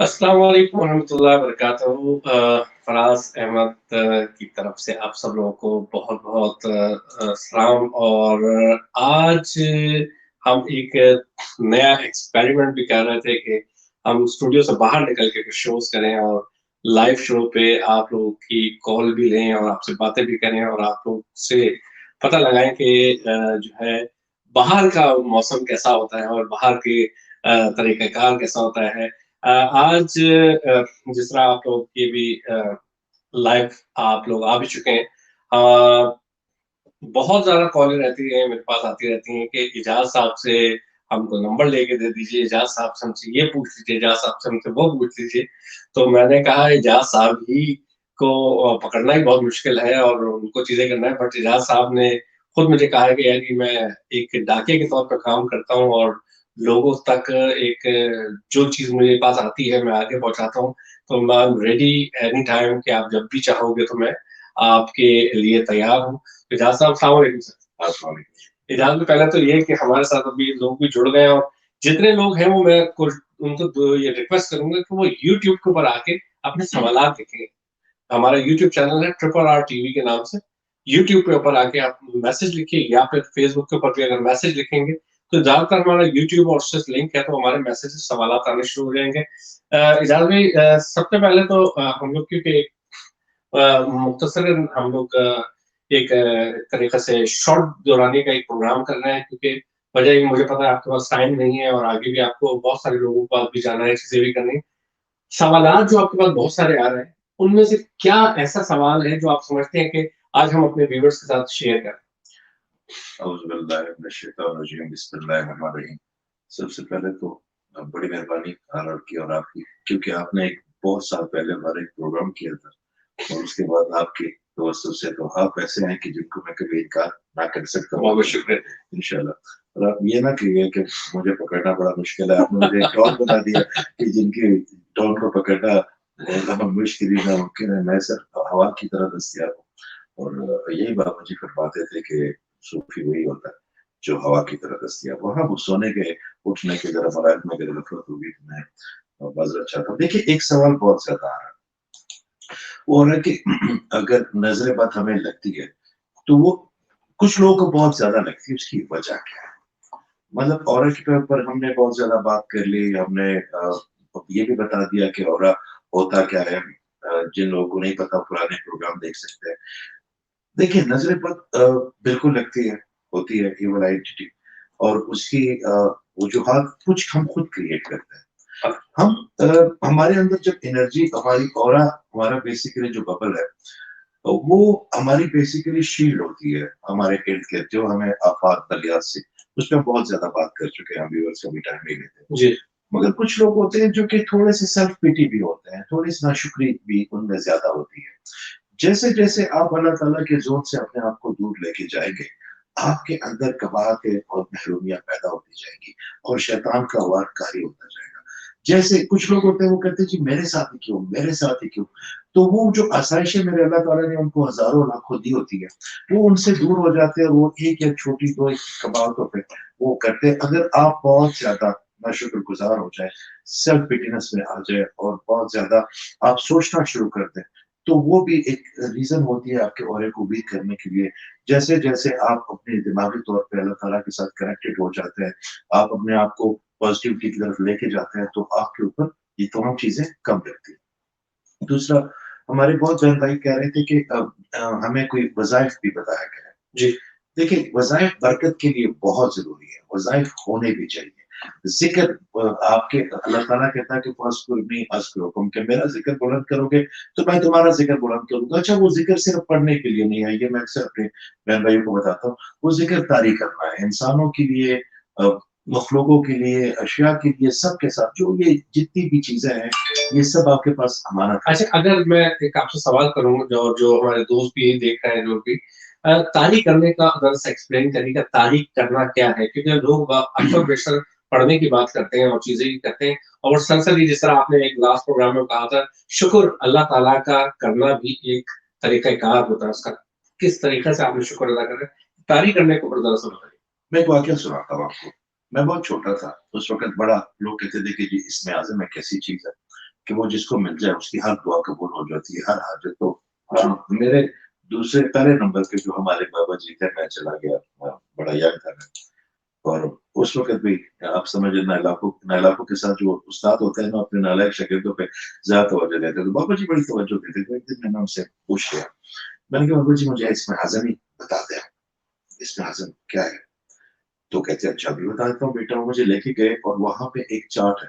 अस्सलाम वालेकुम वरहमतुल्लाहि वबरकातुहू। फराज अहमद की तरफ से आप सब लोगों को बहुत-बहुत सलाम। और आज हम एक नया एक्सपेरिमेंट भी कर रहे थे कि हम स्टूडियो से बाहर निकल के कुछ शोज़ करें और लाइव शो पे आप लोगों की कॉल भी लें और आपसे बातें भी करें और आप लोग से पता लगाएँ कि जो है बाहर का मौसम कैसा होता है और बाहर के तरीक़ाकार कैसा होता है। आज जिस तरह आप लोग की भी लाइव आप लोग आ भी चुके हैं। बहुत ज़्यादा कॉलें रहती हैं, मेरे पास आती रहती हैं कि इजाज़ साहब से हमको नंबर लेके दे दीजिए, इजाज़ साहब से हमसे ये पूछ लीजिए, इजाज़ साहब से हमसे वो पूछ लीजिए। तो मैंने कहा इजाज़ साहब ही को पकड़ना ही बहुत मुश्किल है और उनको चीज़ें करना है, बट इजाज़ साहब ने खुद मुझे कहा है कि यार कि मैं एक डाकिये के तौर पे काम करता हूँ और लोगों तक एक जो चीज़ मेरे पास आती है, मैं आगे पहुँचाता हूँ। तो मैं I am ready any time कि आप जब भी चाहोगे तो मैं आपके लिए तैयार हूँ। इजाज़ साहब अस्सलाम वालेकुम सर। अस्सलाम वालेकुम। इजाज़ में पहले तो ये है कि हमारे साथ अभी लोग भी जुड़ गए हैं और जितने लोग हैं वो मैं कुछ उनको ये रिक्वेस्ट करूँगा कि वो यूट्यूब के ऊपर आके अपने सवालात लिखें। हमारा यूट्यूब चैनल है ट्रिपल आर टीवी के नाम से। यूट्यूब के ऊपर आके आप मैसेज लिखिए या फिर फेसबुक के ऊपर भी अगर मैसेज लिखेंगे, तो ज़्यादातर हमारा यूट्यूब और उससे लिंक है तो हमारे मैसेजेस सवालात आने शुरू हो जाएँगे। इजाज़ भाई सबसे पहले तो हम लोग क्योंकि मुख्तसरन हम लोग एक तरीक़े से शॉर्ट दोहराने का एक प्रोग्राम कर रहे हैं क्योंकि वजह ये मुझे पता है आपके पास टाइम नहीं है और आगे भी आपको बहुत सारे लोगों के पास भी जाना है, चीज़ें भी करनी है। सवालात जो आपके पास बहुत सारे आ रहे हैं, उनमें से क्या ऐसा सवाल है जो आप समझते हैं कि आज हम अपने व्यूअर्स के साथ शेयर करें? औज़ु बिल्लाहि मिनश शैतानिर रजीम, बिस्मिल्लाहिर रहमानिर रहीम। सबसे पहले तो बड़ी मेहरबानी आर की और आपकी, क्योंकि आपने एक बहुत साल पहले हमारा एक प्रोग्राम किया था और उसके बाद आपके तवज्जुह से तो आप ऐसे हैं कि जिनको मैं कभी इनकार ना कर सकता हूँ। बहुत-बहुत शुक्रिया। इंशाअल्लाह। और आप ये ना कहिए कि मुझे पकड़ना बड़ा मुश्किल है। आपने मुझे एक टोन बता दिया कि जिनकी टोन को पकड़ना मुश्किल ही नामुमकिन है। मैं सिर्फ हवा की तरह दस्तयाब हूँ और यही बाबा जी फरमाते थे कि सूफ़ी वही होता है, जो हवा की तरह दस्तयाब हो। हाँ, वो सोने के, उठने के ज़रा मराहल में अगर गफ़लत होगी तो मैं माज़रत चाहता हूँ। देखिए, एक सवाल बहुत ज़्यादा आ रहा है, वो हो रहा है कि अगर नज़र-ए-बद हमें लगती है, तो वो कुछ लोगों को बहुत ज़्यादा लगती है, उसकी वजह क्या है? मतलब ऑरा के ऊपर हमने बहुत ज़्यादा बात कर ली, हमने ये भी बता दिया कि ऑरा होता क्या है। जिन लोगों को नहीं पता पुराने प्रोग्राम देख सकते हैं। देखिए, नज़र-ए-बद बिल्कुल लगती है, होती है इविल एंटिटी और उसकी वजूहात कुछ हम खुद क्रिएट करते हैं। हम हमारे अंदर जब एनर्जी हमारी ऑरा हमारा बेसिकली जो बबल है, वो हमारी बेसिकली शील्ड होती है हमारे इर्द-गिर्द जो हमें आफ़ात बलियात से, उस पे हम बहुत ज़्यादा बात कर चुके हैं, हम व्यूअर्स का भी टाइम नहीं लेते। जी। मगर कुछ लोग होते हैं जो कि थोड़े-से सेल्फ पिटी भी होते हैं, थोड़ी-सी नाशुक्री भी उनमें ज़्यादा होती है। जैसे-जैसे आप अल्लाह ताला के ज़ोन से अपने आप को दूर लेके जाएँगे, आपके अंदर कबाहतें और महरूमियाँ पैदा होती जाएँगी और शैतान का वार कारी होता जाएगा। जैसे कुछ लोग होते हैं, वो कहते हैं जी मेरे साथ ही क्यों, मेरे साथ ही क्यों? तो वो जो आज़ाइशें मेरे अल्लाह ताला ने उनको हज़ारों लाखों दी होती है, वो उनसे दूर हो जाते हैं और वो एक या छोटी 2 कबाहतों पे वो करते हैं। अगर आप बहुत ज़्यादा नाशुक्रगुज़ार हो जाएँ, सेल्फ पिटीनेस में आ जाएँ और बहुत ज़्यादा आप सोचना शुरू कर दें, तो वो भी एक रीज़न होती है आपके ऑरे को वीक करने के लिए। जैसे-जैसे आप अपने दिमागी तौर पे अल्लाह ताला के साथ कनेक्टेड हो जाते हैं, आप अपने आप को पॉज़िटिविटी की तरफ लेके जाते हैं, तो आपके ऊपर ये तमाम चीज़ें कम लगती हैं। दूसरा, हमारे बहुत बहन भाई कह रहे थे कि हमें कोई वज़ाइफ भी बताया करें। जी। देखिए, वज़ाइफ बरकत के लिए बहुत ज़रूरी है, वज़ाइफ होने भी चाहिए। ज़िक्र आपके अल्लाह ताला कहता है कि फ़ज़्कुरनी अज़्कुरुकुम कि मेरा ज़िक्र बुलंद करोगे, तो मैं तुम्हारा ज़िक्र बुलंद करूँगा। अच्छा, वो ज़िक्र सिर्फ़ पढ़ने के लिए नहीं है, ये मैं अक्सर अपने बहन-भाइयों को बताता हूँ। वो ज़िक्र तारी करना है, इंसानों के लिए मख़लूक़ों के लिए, अशिया के लिए, सबके साथ जो ये जितनी भी चीज़ें हैं, ये सब आपके पास अमानत है। अच्छा, अगर मैं एक आपसे सवाल करूँ जो जो हमारे दोस्त भी देख रहे हैं जो भी तारीख करने का अगर से एक्सप्लेन करिए कि तारीख करना क्या है? क्योंकि लोग अक्सर बेशक पढ़ने की बात करते हैं और चीज़ें भी करते हैं और सरसरी जिस तरह आपने एक लास्ट प्रोग्राम में कहा था, शुक्र अल्लाह ताला का करना भी एक तरीक़ा-ए-कार होता है उसका। किस तरीक़े से आपने शुक्र अदा करा? तारीख करने के ऊपर ज़रा-सा बताइए। मैं एक वाक़या सुनाता हूँ आपको। मैं बहुत छोटा था, उस वक़्त बड़ा लोग कहते थे कि जी इसमें आज़म है, कैसी चीज़ है। کہ وہ جس کو مل جائے اس کی ہر دعا قبول ہو جاتی ہے, ہر حاجت. تو میرے دوسرے پہلے نمبر پہ جو ہمارے بابا جی تھے, میں چلا گیا, بڑا یاد تھا میں, اور اس وقت بھی آپ سمجھے نائلاکوں کے ساتھ جو استاد ہوتے ہیں نا, اپنے نالائق شاگردوں پہ زیادہ توجہ دیتے ہیں, تو بابا جی بڑی توجہ دیتے تھے. ایک دن میں نے ان سے پوچھ لیا, میں نے کہا بابا جی مجھے اس میں ہضم ہی بتا دیں, اس میں ہضم کیا ہے؟ تو کہتے ہیں اچھا بھی بتا دیتا ہوں بیٹا. وہ مجھے لے کے گئے اور وہاں پہ ایک چارٹ ہے,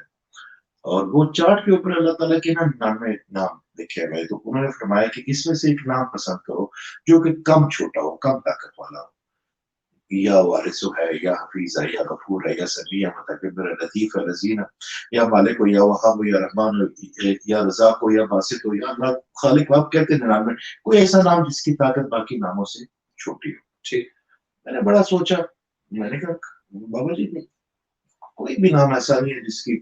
اور وہ چارٹ کے اوپر اللہ تعالیٰ کے نام لکھے ہوئے. تو انہوں نے فرمایا کہ اس میں سے ایک نام پسند کرو جو کہ کم چھوٹا ہو, کم طاقت والا ہو. یا وارث ہے, یا حفیظ ہے, یا غفور ہے, یا سمیع, متکبر ہے, لطیف ہے, رزین ہے, یا مالک ہو, یا وہاب ہو, یا رحمان ہو, یا رزاق ہو, یا باسط ہو, یا اللہ خالق. آپ کہتے ہیں 99, کوئی ایسا نام جس کی طاقت باقی ناموں سے چھوٹی ہو. ٹھیک, میں نے بڑا سوچا, میں نے کہا بابا جی کوئی بھی نام ایسا نہیں ہے جس کی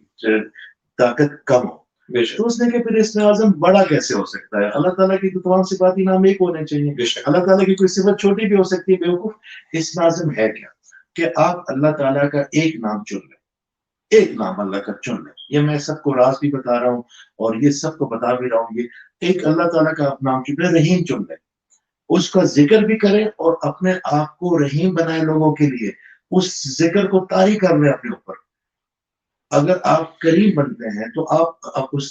طاقت کم ہو. تو اس نے کہ پھر اسم اعظم بڑا کیسے ہو سکتا ہے؟ اللہ تعالیٰ کی تو تمام صفاتی نام ایک ہونے چاہیے. اللہ تعالیٰ کی کوئی صفت چھوٹی بھی ہو سکتی ہے. بیوقوف, اسم اعظم ہے کیا کہ آپ اللہ تعالیٰ کا ایک نام چن لیں, ایک نام اللہ کا چن لیں. یہ میں سب کو راز بھی بتا رہا ہوں اور یہ سب کو بتا بھی رہا ہوں. یہ ایک اللہ تعالیٰ کا نام چن لیں, رحیم چن لیں, اس کا ذکر بھی کریں اور اپنے آپ کو رحیم بنائے لوگوں کے لیے, اس ذکر کو طاری کر لیں اپنے اوپر. اگر آپ کریم بنتے ہیں تو آپ اس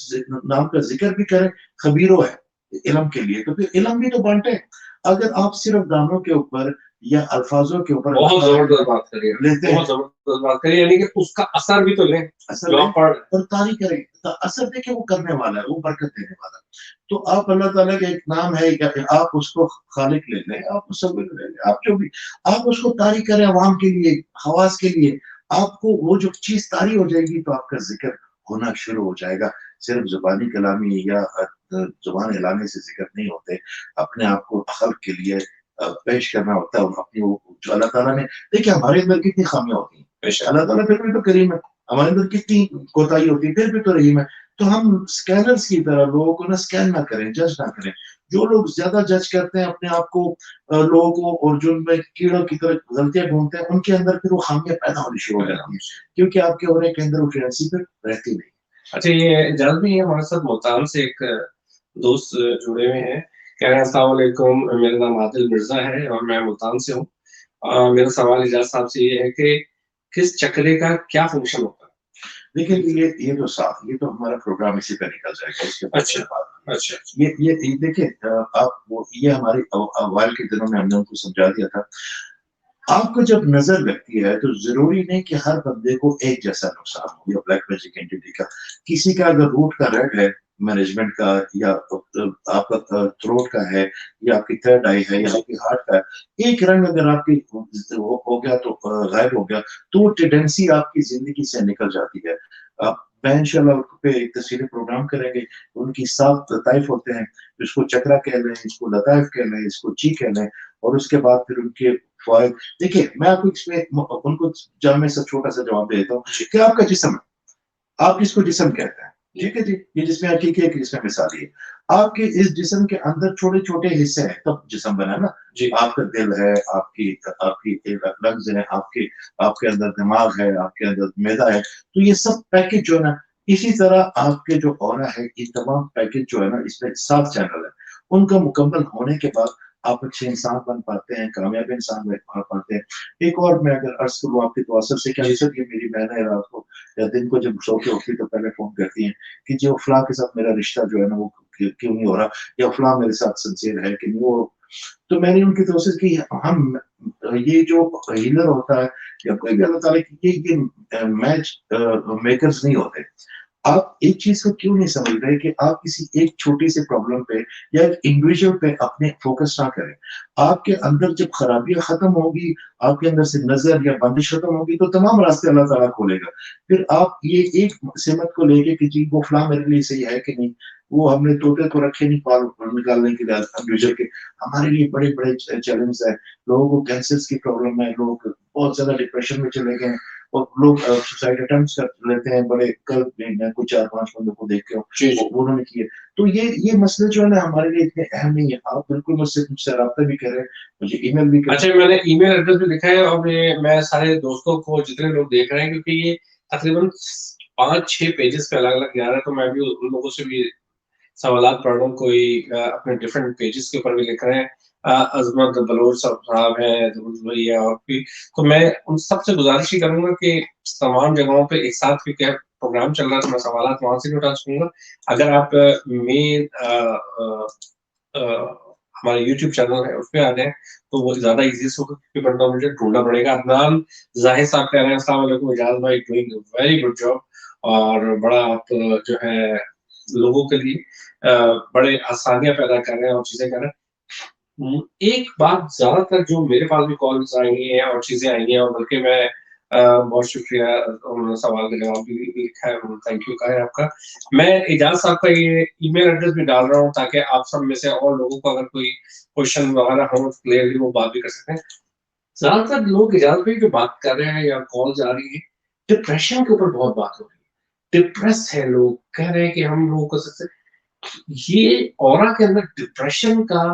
نام کا ذکر بھی کریں. خبیرو ہے علم کے لیے, تو پھر علم بھی تو بانٹیں. اگر آپ صرف دانوں کے اوپر یا الفاظوں کے اوپر بہت زبردست بات کریے, بہت زبردست بات کریے, یعنی کہ اس کا اثر بھی تو لیں, اور طاری کریں. اثر دیکھیں وہ کرنے والا ہے, وہ برکت دینے والا. تو آپ اللہ تعالیٰ کا ایک نام ہے, آپ اس کو خالق لے لیں, آپ مصور لے لیں, آپ جو بھی, آپ اس کو طاری کریں عوام کے لیے, خواص کے لیے. آپ کو وہ جو چیز طاری ہو جائے گی تو آپ کا ذکر ہونا شروع ہو جائے گا. صرف زبانی کلامی یا زبان ہلانے سے ذکر نہیں ہوتے, اپنے آپ کو خلق کے لیے پیش کرنا ہوتا ہے. اپنی جو اللہ تعالیٰ نے, دیکھیں ہمارے اندر کتنی خامیاں ہوتی ہیں, اللہ تعالیٰ پھر بھی تو کریم ہے. ہمارے اندر کتنی کوتاہی ہوتی ہے, پھر بھی تو رحیم ہے. تو ہم اسکینرز کی طرح لوگوں کو اسکین نہ کریں, جج نہ کریں. جو لوگ زیادہ جج کرتے ہیں اپنے آپ کو, لوگوں کو, اور جو ان میں کیڑوں کی طرح غلطیاں ڈھونڈتے ہیں, ان کے اندر پھر وہ خامیاں پیدا ہونی شروع ہو جاتی ہیں, کیونکہ آپ کے ہونے کے اندر وہ فریکوینسی پہ رہتی نہیں. اچھا, یہ اجازت بھی ہے, ہمارے ساتھ ملتان سے ایک دوست جڑے ہوئے ہیں. کہہ رہے ہیں السلام علیکم, میرا نام عادل مرزا ہے اور میں ملتان سے ہوں. میرا سوال اجازت صاحب سے یہ ہے کہ کس چکرے کا کیا فنکشن ہوتا ہے؟ لیکن یہ تو صاف, یہ تو ہمارا پروگرام اسی پہ نکل جائے گا. اس کے اچھا, یہ دیکھیں آپ, وہ یہ ہمارے اوائل کے دنوں میں ہم نے ان کو سمجھا دیا تھا. آپ کو جب نظر لگتی ہے تو ضروری نہیں کہ ہر بندے کو ایک جیسا نقصان ہو, یا بلیک میجک اینٹی کا. کسی کا اگر روٹ کا ریڈ ہے مینجمنٹ کا, یا آپ کا تھروٹ کا ہے, یا آپ کی تھرڈ آئی ہے, یا آپ کی ہارٹ کا ہے, ایک رنگ اگر آپ کی ہو گیا تو غائب ہو گیا, تو وہ ٹینڈنسی آپ کی زندگی سے نکل جاتی ہے. میں انشاءاللہ پہ ایک تفصیلی پروگرام کریں گے. ان کی 7 لطائف ہوتے ہیں, اس کو چکرا کہہ لیں, اس کو لطائف کہہ لیں, اس کو چی کہہ لیں, اور اس کے بعد پھر ان کے فوائد. دیکھیے میں آپ کو اس میں ان کو جامع سا چھوٹا سا جواب دیتا ہوں کہ آپ کا جسم ہے, آپ کس کو جسم کہتے ہیں, ٹھیک ہے جی, یہ جس میں حقیقی ہے کہ جس میں مثالی ہے. آپ کے اس جسم کے اندر چھوٹے چھوٹے حصے ہیں تب جسم بنا نا جی. آپ کا دل ہے, آپ کی لنگز ہیں, آپ کے اندر دماغ ہے, آپ کے اندر معدہ ہے. تو یہ سب پیکج جو ہے نا, اسی طرح آپ کے جو اورا ہے, یہ تمام پیکج جو ہے نا, اس میں 7 چینل ہے. ان کا مکمل ہونے کے بعد آپ اچھے انسان بن پاتے ہیں, کامیاب انسان بن پاتے ہیں. ایک اور میں اگر عرض کروں آپ کے توسط سے, کہ سر یہ میری بہن ہے, رات کو یا دن کو جب سو کے اٹھتی تو پہلے فون کرتی ہیں کہ جو فلاں کے ساتھ میرا رشتہ جو ہے نا وہ کیوں نہیں ہو رہا, یا فلاں میرے ساتھ سنسیئر ہے کہ نہیں ہو. تو میں نے ان کی توسط کی, ہم یہ جو ہیلر ہوتا ہے یا کوئی بھی اللہ تعالیٰ کی, یہ میچ میکرز نہیں ہوتے. آپ ایک چیز کو کیوں نہیں سمجھ رہے کہ آپ کسی ایک چھوٹی سی پرابلم پہ یا ایک انڈیویجول پہ اپنے فوکس نہ کریں. آپ کے اندر جب خرابیاں ختم ہوگی, آپ کے اندر سے نظر یا بندش ختم ہوگی, تو تمام راستے اللہ تعالیٰ کھولے گا. پھر آپ یہ ایک سمت کو لے کے کہ جی وہ فلاں میرے لیے صحیح ہے کہ نہیں, وہ ہم نے طوطے کو رکھے نہیں پال نکالنے کے لیے کے. ہمارے لیے بڑے بڑے چیلنج ہیں. لوگوں کو کینسر کی پرابلم ہے, لوگ بہت زیادہ ڈپریشن میں چلے گئے ہیں, اور لوگ سوسائڈ اٹمپٹس کر لیتے ہیں. بڑے کل میں کچھ 4-5 بندوں کو دیکھ کے انہوں نے کیے. تو یہ مسئلے جو ہے نا ہمارے لیے اتنے اہم نہیں ہے. آپ بالکل مجھ سے رابطہ بھی کریں, مجھے ای میل بھی کریں. اچھا, میں نے ای میل ایڈریس بھی لکھا ہے, اور میں سارے دوستوں کو جتنے لوگ دیکھ رہے ہیں, کیونکہ یہ تقریباً 5-6 पेजेस पे अलग-अलग जा रहा है, तो मैं भी उन लोगों से भी सवालात पढ़ रहा हूँ, कोई अपने डिफरेंट पेजेस के ऊपर भी लिख रहे हैं। अज़मत बलोच साहब हैं, ज़बूर भाई है और भी, तो मैं उन सबसे गुज़ारिश ही करूँगा कि तमाम जगहों पे एक साथ क्योंकि प्रोग्राम चल रहा है, तो मैं सवालात वहाँ से भी उठा सकूँगा। अगर आप मेन हमारा यूट्यूब चैनल है, उसपे आ जाएँ, तो वो ज़्यादा ईज़ीएस्ट होगा क्योंकि वरना मुझे ढूँढना पड़ेगा। अदनान ज़ाहिद साहब कह रहे हैं, अस्सलाम वालेकुम इजाज़ भाई, डूइंग वेरी गुड जॉब, और बड़ा आप जो है लोगों के लिए बड़े आसानियाँ पैदा कर रहे हैं और चीज़ें कर रहे हैं। एक बात ज़्यादातर जो मेरे पास भी कॉल्स आई हैं और चीज़ें आई हैं, और बल्कि मैं बहुत शुक्रिया, उन्होंने सवाल का जवाब भी लिखा है, थैंक यू कहा है आपका। मैं एजाज़ साहब का ये ईमेल एड्रेस भी डाल रहा हूँ ताकि आप सब में से और लोगों को अगर कोई क्वेश्चन वगैरह हो, क्लियरली वो बात भी कर सकते हैं। ज़्यादातर लोग एजाज़ भाई जो बात कर रहे हैं या कॉल्स आ रही हैं, डिप्रेशन के ऊपर बहुत बात हो रही है। डिप्रेस है लोग, कह रहे हैं कि हम लोगों को सबसे ये ऑरा के अंदर डिप्रेशन का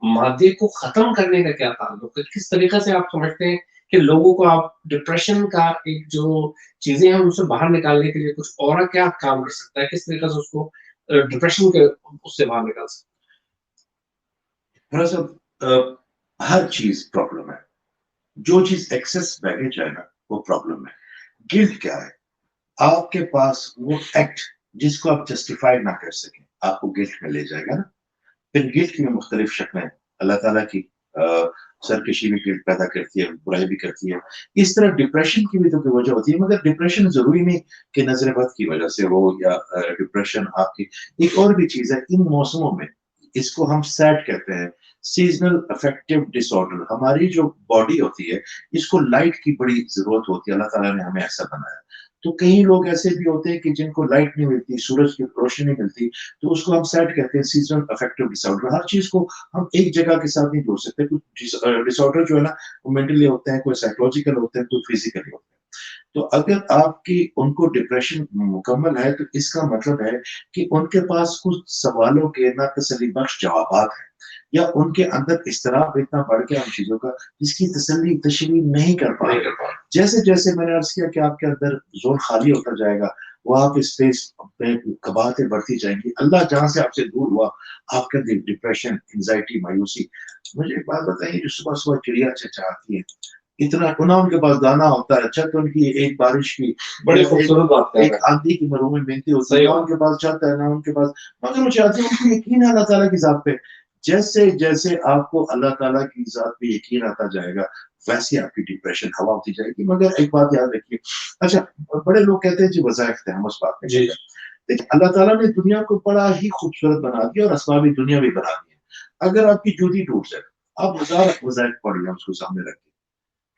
मादे को खत्म करने का क्या ताल्लुक है? किस तरीक़े से आप समझते हैं कि लोगों को आप डिप्रेशन का एक जो चीज़ें हैं उनसे बाहर निकालने के लिए कुछ ऑरा क्या काम कर सकता है? किस तरीक़े से उसको डिप्रेशन के उससे बाहर निकाल सकते दरअसल हर चीज प्रॉब्लम है, जो चीज एक्सेस बैगेज है ना वो प्रॉब्लम है। गिल्ट क्या है? आपके पास वो एक्ट जिसको आप जस्टिफाई ना कर सकें, आपको गिल्ट में ले जाएगा ना। फिर गिल्ट की मुख्तलिफ शक्लें हैं। अल्लाह ताला की सरकशी भी गिल्ट पैदा करती है, बुराई भी करती है। इस तरह डिप्रेशन की भी तो कोई वजह होती है, मगर डिप्रेशन ज़रूरी नहीं कि नज़र बद की वजह से हो या डिप्रेशन आपकी। एक और भी चीज़ है, इन मौसमों में इसको हम सैड कहते हैं, सीज़नल अफेक्टिव डिसऑर्डर। हमारी जो बॉडी होती है, इसको लाइट की बड़ी ज़रूरत होती है, अल्लाह ताला ने हमें ऐसा बनाया। तो कई लोग ऐसे भी होते हैं कि जिनको लाइट नहीं मिलती, सूरज की रोशनी नहीं मिलती, तो उसको हम सैड कहते हैं, सीज़नल अफेक्टिव डिसऑर्डर। हर चीज़ को हम एक जगह के साथ नहीं जोड़ सकते। कुछ डिसऑर्डर जो है ना, वो मेंटली होते हैं, कोई साइकोलॉजिकल होते हैं, कोई फिजिकली होते हैं। तो अगर आपकी उनको डिप्रेशन मुकम्मल है, तो इसका मतलब है कि उनके पास कुछ सवालों के ना तसल्ली बख्श जवाबात हैं, या उनके अंदर इज़्तिराब इतना बढ़ गया उन चीज़ों का, जिसकी तसल्ली तशरीह नहीं कर पा नहीं रहे। कर पा रहे। जैसे-जैसे मैंने अर्ज़ किया कि आपके अंदर ज़ोन खाली होता जाएगा, वहाँ पे स्पेस पे कबातें बढ़ती जाएँगी। अल्लाह जहाँ से आपसे दूर हुआ, आपके अंदर डिप्रेशन, एंग्ज़ायटी, मायूसी। मुझे एक बात बताइए, जो सुबह-सुबह चिड़िया चहचहाती है, इतना ना उनके पास दाना होता है, छत उनकी एक बारिश की, बड़ी या खूबसूरत बात कर एक रहे हैं। आँधी की मरूम मिनती होती है, सही ना बात। उनके पास छत है, ना उनके पास, मगर वो चाहते हैं, उनको यकीन है अल्लाह ताला की ज़ात पे। जैसे-जैसे आपको अल्लाह ताला की ज़ात पे यकीन आता जाएगा, वैसे आपकी डिप्रेशन हवा होती जाएगी। मगर एक बात याद रखिए, अच्छा, बड़े लोग कहते हैं जी वज़ाइफ थे, हम उस बात में जी, नहीं जी। करते। देखिए, अल्लाह ताला ने दुनिया को बड़ा ही खूबसूरत बना दिया और असबाबी दुनिया भी बना दी है। अगर आपकी जूती टूट जाए, आप हज़ार वज़ाइफ पढ़ लें उसको सामने रख के,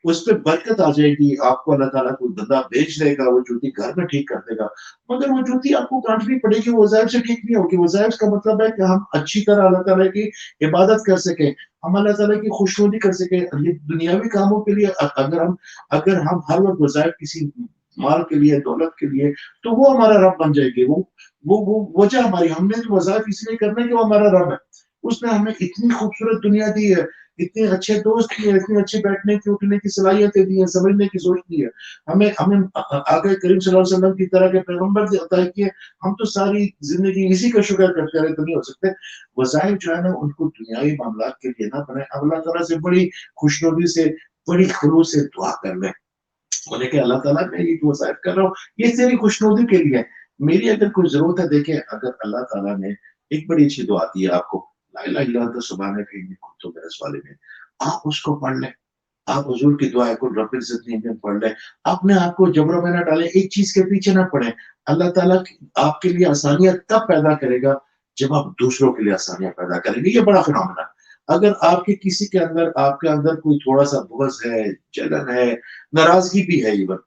उसपे बरकत आ जाएगी, आपको अल्लाह ताला कोई बंदा भेज देगा, वो जूती घर में ठीक कर देगा। मगर वो जूती आपको काटनी पड़ेगी, वो वज़ाइफ से ठीक नहीं होगी। वज़ाइफ का मतलब है कि हम अच्छी तरह अल्लाह ताला की इबादत कर सकें, हम अल्लाह ताला की खुशनुदी कर सकें। ये दुनियावी कामों के लिए अगर हम हर वक़्त वज़ाइफ किसी माल के लिए, दौलत के लिए, तो वो हमारा रब बन जाएगी। वो वजह हमारी, हमने तो वज़ाइफ इसलिए करना है कि वो हमारा रब है। उसने हमें इतनी खूबसूरत दुनिया दी है, इतने अच्छे दोस्त दिए, इतनी अच्छी बैठने की, उठने की सलाहियतें दी हैं, समझने की सोच दी है। हमें हमें आका करीम सल्लल्लाहु अलैहि वसल्लम की तरह के पैगंबर अता किए, हम तो सारी ज़िंदगी इसी का शुक्र करते रहे, तो नहीं हो सकते। वज़ाइफ जो है ना, उनको दुनियावी मामलात के लिए ना बनाएँ, अल्लाह ताला से बड़ी खुशनुदी से, बड़ी खुलूस से दुआ कर लें। बोले कि अल्लाह ताला, मैं ये वज़ाइफ कर रहा हूँ, ये तेरी खुशनुदी के लिए है। मेरी अगर कोई ज़रूरत है, देखिए, अगर अल्लाह ताला ने एक बड़ी अच्छी दुआ दी है आपको, ला इलाहा इल्ला अंता सुब्हानका इन्नी कुन्तु मिनज़ ज़ालिमीन, आप उसको पढ़ लें। आप हुज़ूर की दुआ है, कुल रब्बिर ज़िदनी इल्मन पढ़ लें। अपने आप को जबरों में ना डालें, एक चीज़ के पीछे ना पड़ें। अल्लाह ताला आपके लिए आसानियाँ तब पैदा करेगा, जब आप दूसरों के लिए आसानियाँ पैदा करेंगे। ये बड़ा फिनोमेना है। अगर आपके अंदर कोई थोड़ा-सा बुग़्ज़ है, जलन है, नाराज़गी भी है इवन,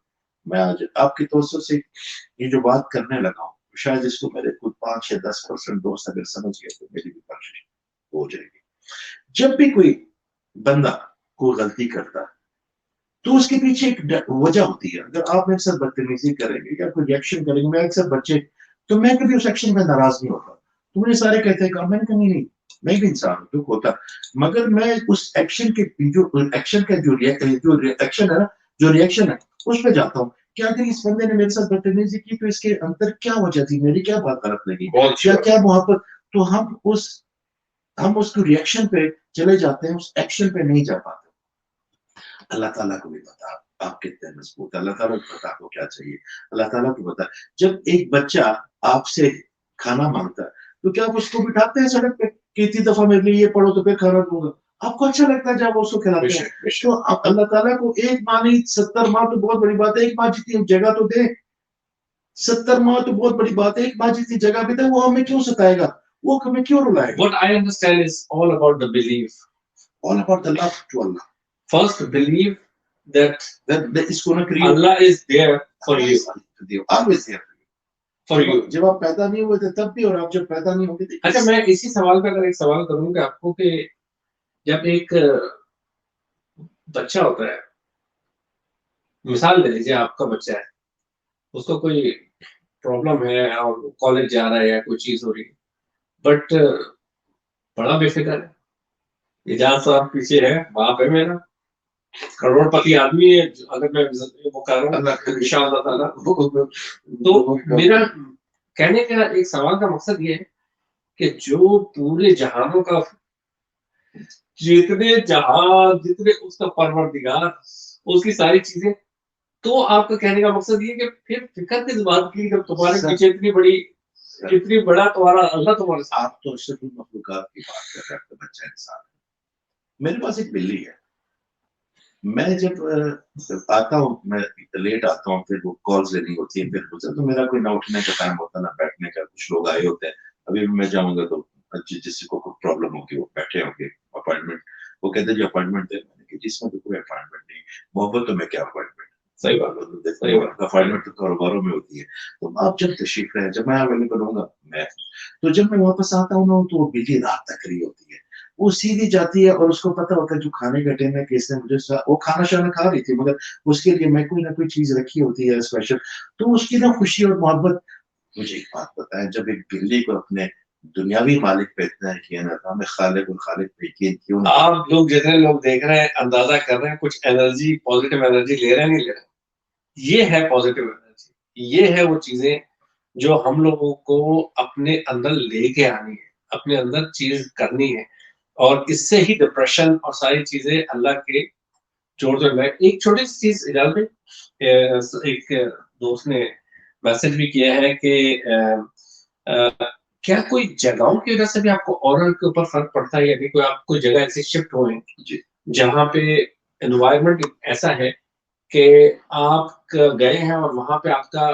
मैं आज आपके दोस्तों से ये जो बात करने लगा हूँ, शायद इसको मेरे कुछ 5 या 10% दोस्त अगर समझ गए, तो मेरी भी बख्शिश हो जाएगी। जब भी कोई बंदा कोई गलती करता है, तो उसके पीछे एक वजह होती है। अगर आप मेरे साथ बदतमीजी करेंगे या कोई रिएक्शन करेंगे, मैं अक्सर बच्चे, तो मैं कभी उस एक्शन में नाराज नहीं होता। तो मुझे सारे कहते हैं, मैंने कहा नहीं, मैं भी इंसान हूँ, दुख होता, मगर मैं उस एक्शन के जो एक्शन का जो रिएक्शन है ना, जो रिएक्शन है, उस पे जाता हूँ کہ اگر اس بندے نے میرے ساتھ بدتمیزی کی تو اس کے اندر کیا وجہ تھی, میری کیا بات غلط لگی, کیا محبت, تو ہم اس کو ریئیکشن پہ چلے جاتے ہیں, اس ایکشن پہ نہیں جا پاتے. اللہ تعالیٰ کو بھی پتا آپ کتنے مضبوط, اللہ تعالیٰ کو پتا آپ کو کیا چاہیے, اللہ تعالیٰ کو پتا. جب ایک بچہ آپ سے کھانا مانگتا ہے تو کیا آپ اس کو بٹھاتے ہیں سڑک پہ کہ اتنی دفعہ میرے لیے یہ پڑھو تو پھر کھانا دوں گا؟ آپ کو اچھا لگتا ہے جب وہ اس کو کھلاتے ہیں. تو اللہ تعالیٰ کو ایک ماں نہیں 70 ماں تو بہت بڑی بات ہے, ایک ماں جتنی جگہ تو دے, 70 ماہ تو بہت بڑی بات ہے, ایک ماں جتنی جگہ بھی دے, وہ ہمیں کیوں ستائے گا, وہ ہمیں کیوں رلائے گا. What I understand is all about the belief. All about the love to Allah. First, believe that is going to create. Allah is there for you. Always there for you. جب آپ پیدا نہیں ہوئے تھے تب بھی, اور آپ جب پیدا نہیں ہوگے. اچھا, میں اسی سوال پہ اگر ایک سوال کروں کہ آپ کو, کہ جب ایک بچہ ہوتا ہے, مثال لے لیجیے آپ کا بچہ ہے, اس کو کوئی پرابلم ہے اور کالج جا رہا ہے یا کوئی چیز ہو رہی ہے, بٹ بڑا بے فکر ہے, اجازت صاحب پیچھے ہے, باپ ہے میرا, کروڑ پتی آدمی ہے, اگر میں وہ کر رہا ہوں ان شاء اللہ تعالیٰ. تو میرا کہنے کا ایک سوال کا مقصد یہ ہے کہ جو پورے جہانوں کا, جتنے جہان, جتنے اس کا پروردگار, اس کی ساری چیزیں, تو آپ کا کہنے کا مقصد یہ کہ پھر فکر کس بات کی جب تمہارے پیچھے اتنی بڑا تمہارا اللہ تمہارے ساتھ. آپ تو صرف مخلوقات کی بات کر رہے ہیں, بچہ انسان. میرے پاس ایک بلی ہے, میں جب آتا ہوں, میں لیٹ آتا ہوں, پھر وہ کالز لینی ہوتی ہے, پھر تو میرا کوئی نہ اٹھنے کا ٹائم ہوتا ہے نہ بیٹھنے کا. کچھ لوگ آئے ہوتے ہیں, ابھی میں جاؤں گا تو جس کو کوئی پرابلم ہوگی وہ بیٹھے ہوں گے, اپوائنٹمنٹ, وہ کہتے ہیں جی اپوائنٹمنٹ دے, میں نے کہا جس میں تو کوئی اپوائنٹمنٹ نہیں, محبت تو میں کیا اپوائنٹمنٹ. صحیح بات, اپوائنٹمنٹ تو کاروباروں میں ہوتی ہے. تو آپ جب تشریف رہے, جب میں اویلیبل ہوں گا, میں تو جب میں واپس آتا ہوں نا تو وہ بلی رات تک رہی ہوتی ہے, وہ سیدھی جاتی ہے, اور اس کو پتا ہوتا ہے جو کھانے کا ٹائم ہے کہ اس نے مجھے, وہ کھانا شانا کھا رہی تھی مگر اس کے لیے میں کوئی نہ کوئی چیز رکھی ہوتی ہے اسپیشل, تو اس کی نا خوشی اور محبت. مجھے ایک بات بتائیں, جب ایک بلی کو اپنے دنیاوی مالک پہ اتنا یقین ہے, ہمیں خالق الخالق پہ یقین کیوں نہیں؟ آپ لوگ جتنے لوگ دیکھ رہے ہیں اندازہ کر رہے ہیں کچھ انرجی, پازیٹیو انرجی لے رہے ہیں نہیں لے رہے, یہ ہے پازیٹیو انرجی, یہ ہے وہ چیزیں جو ہم لوگوں کو اپنے اندر لے کے آنی ہے, اپنے اندر چیز کرنی ہے, اور اس سے ہی ڈپریشن اور ساری چیزیں اللہ کے جوڑ دو. میں ایک چھوٹی سی چیز اجازت دیں, ایک دوست نے میسج بھی کیا ہے کہ کیا کوئی جگہوں کی وجہ سے بھی آپ کو اورل کے اوپر فرق پڑتا ہے, یعنی کوئی آپ کوئی جگہ ایسی شفٹ ہوئے جہاں پہ انوائرمنٹ ایسا ہے کہ آپ گئے ہیں اور وہاں پہ آپ کا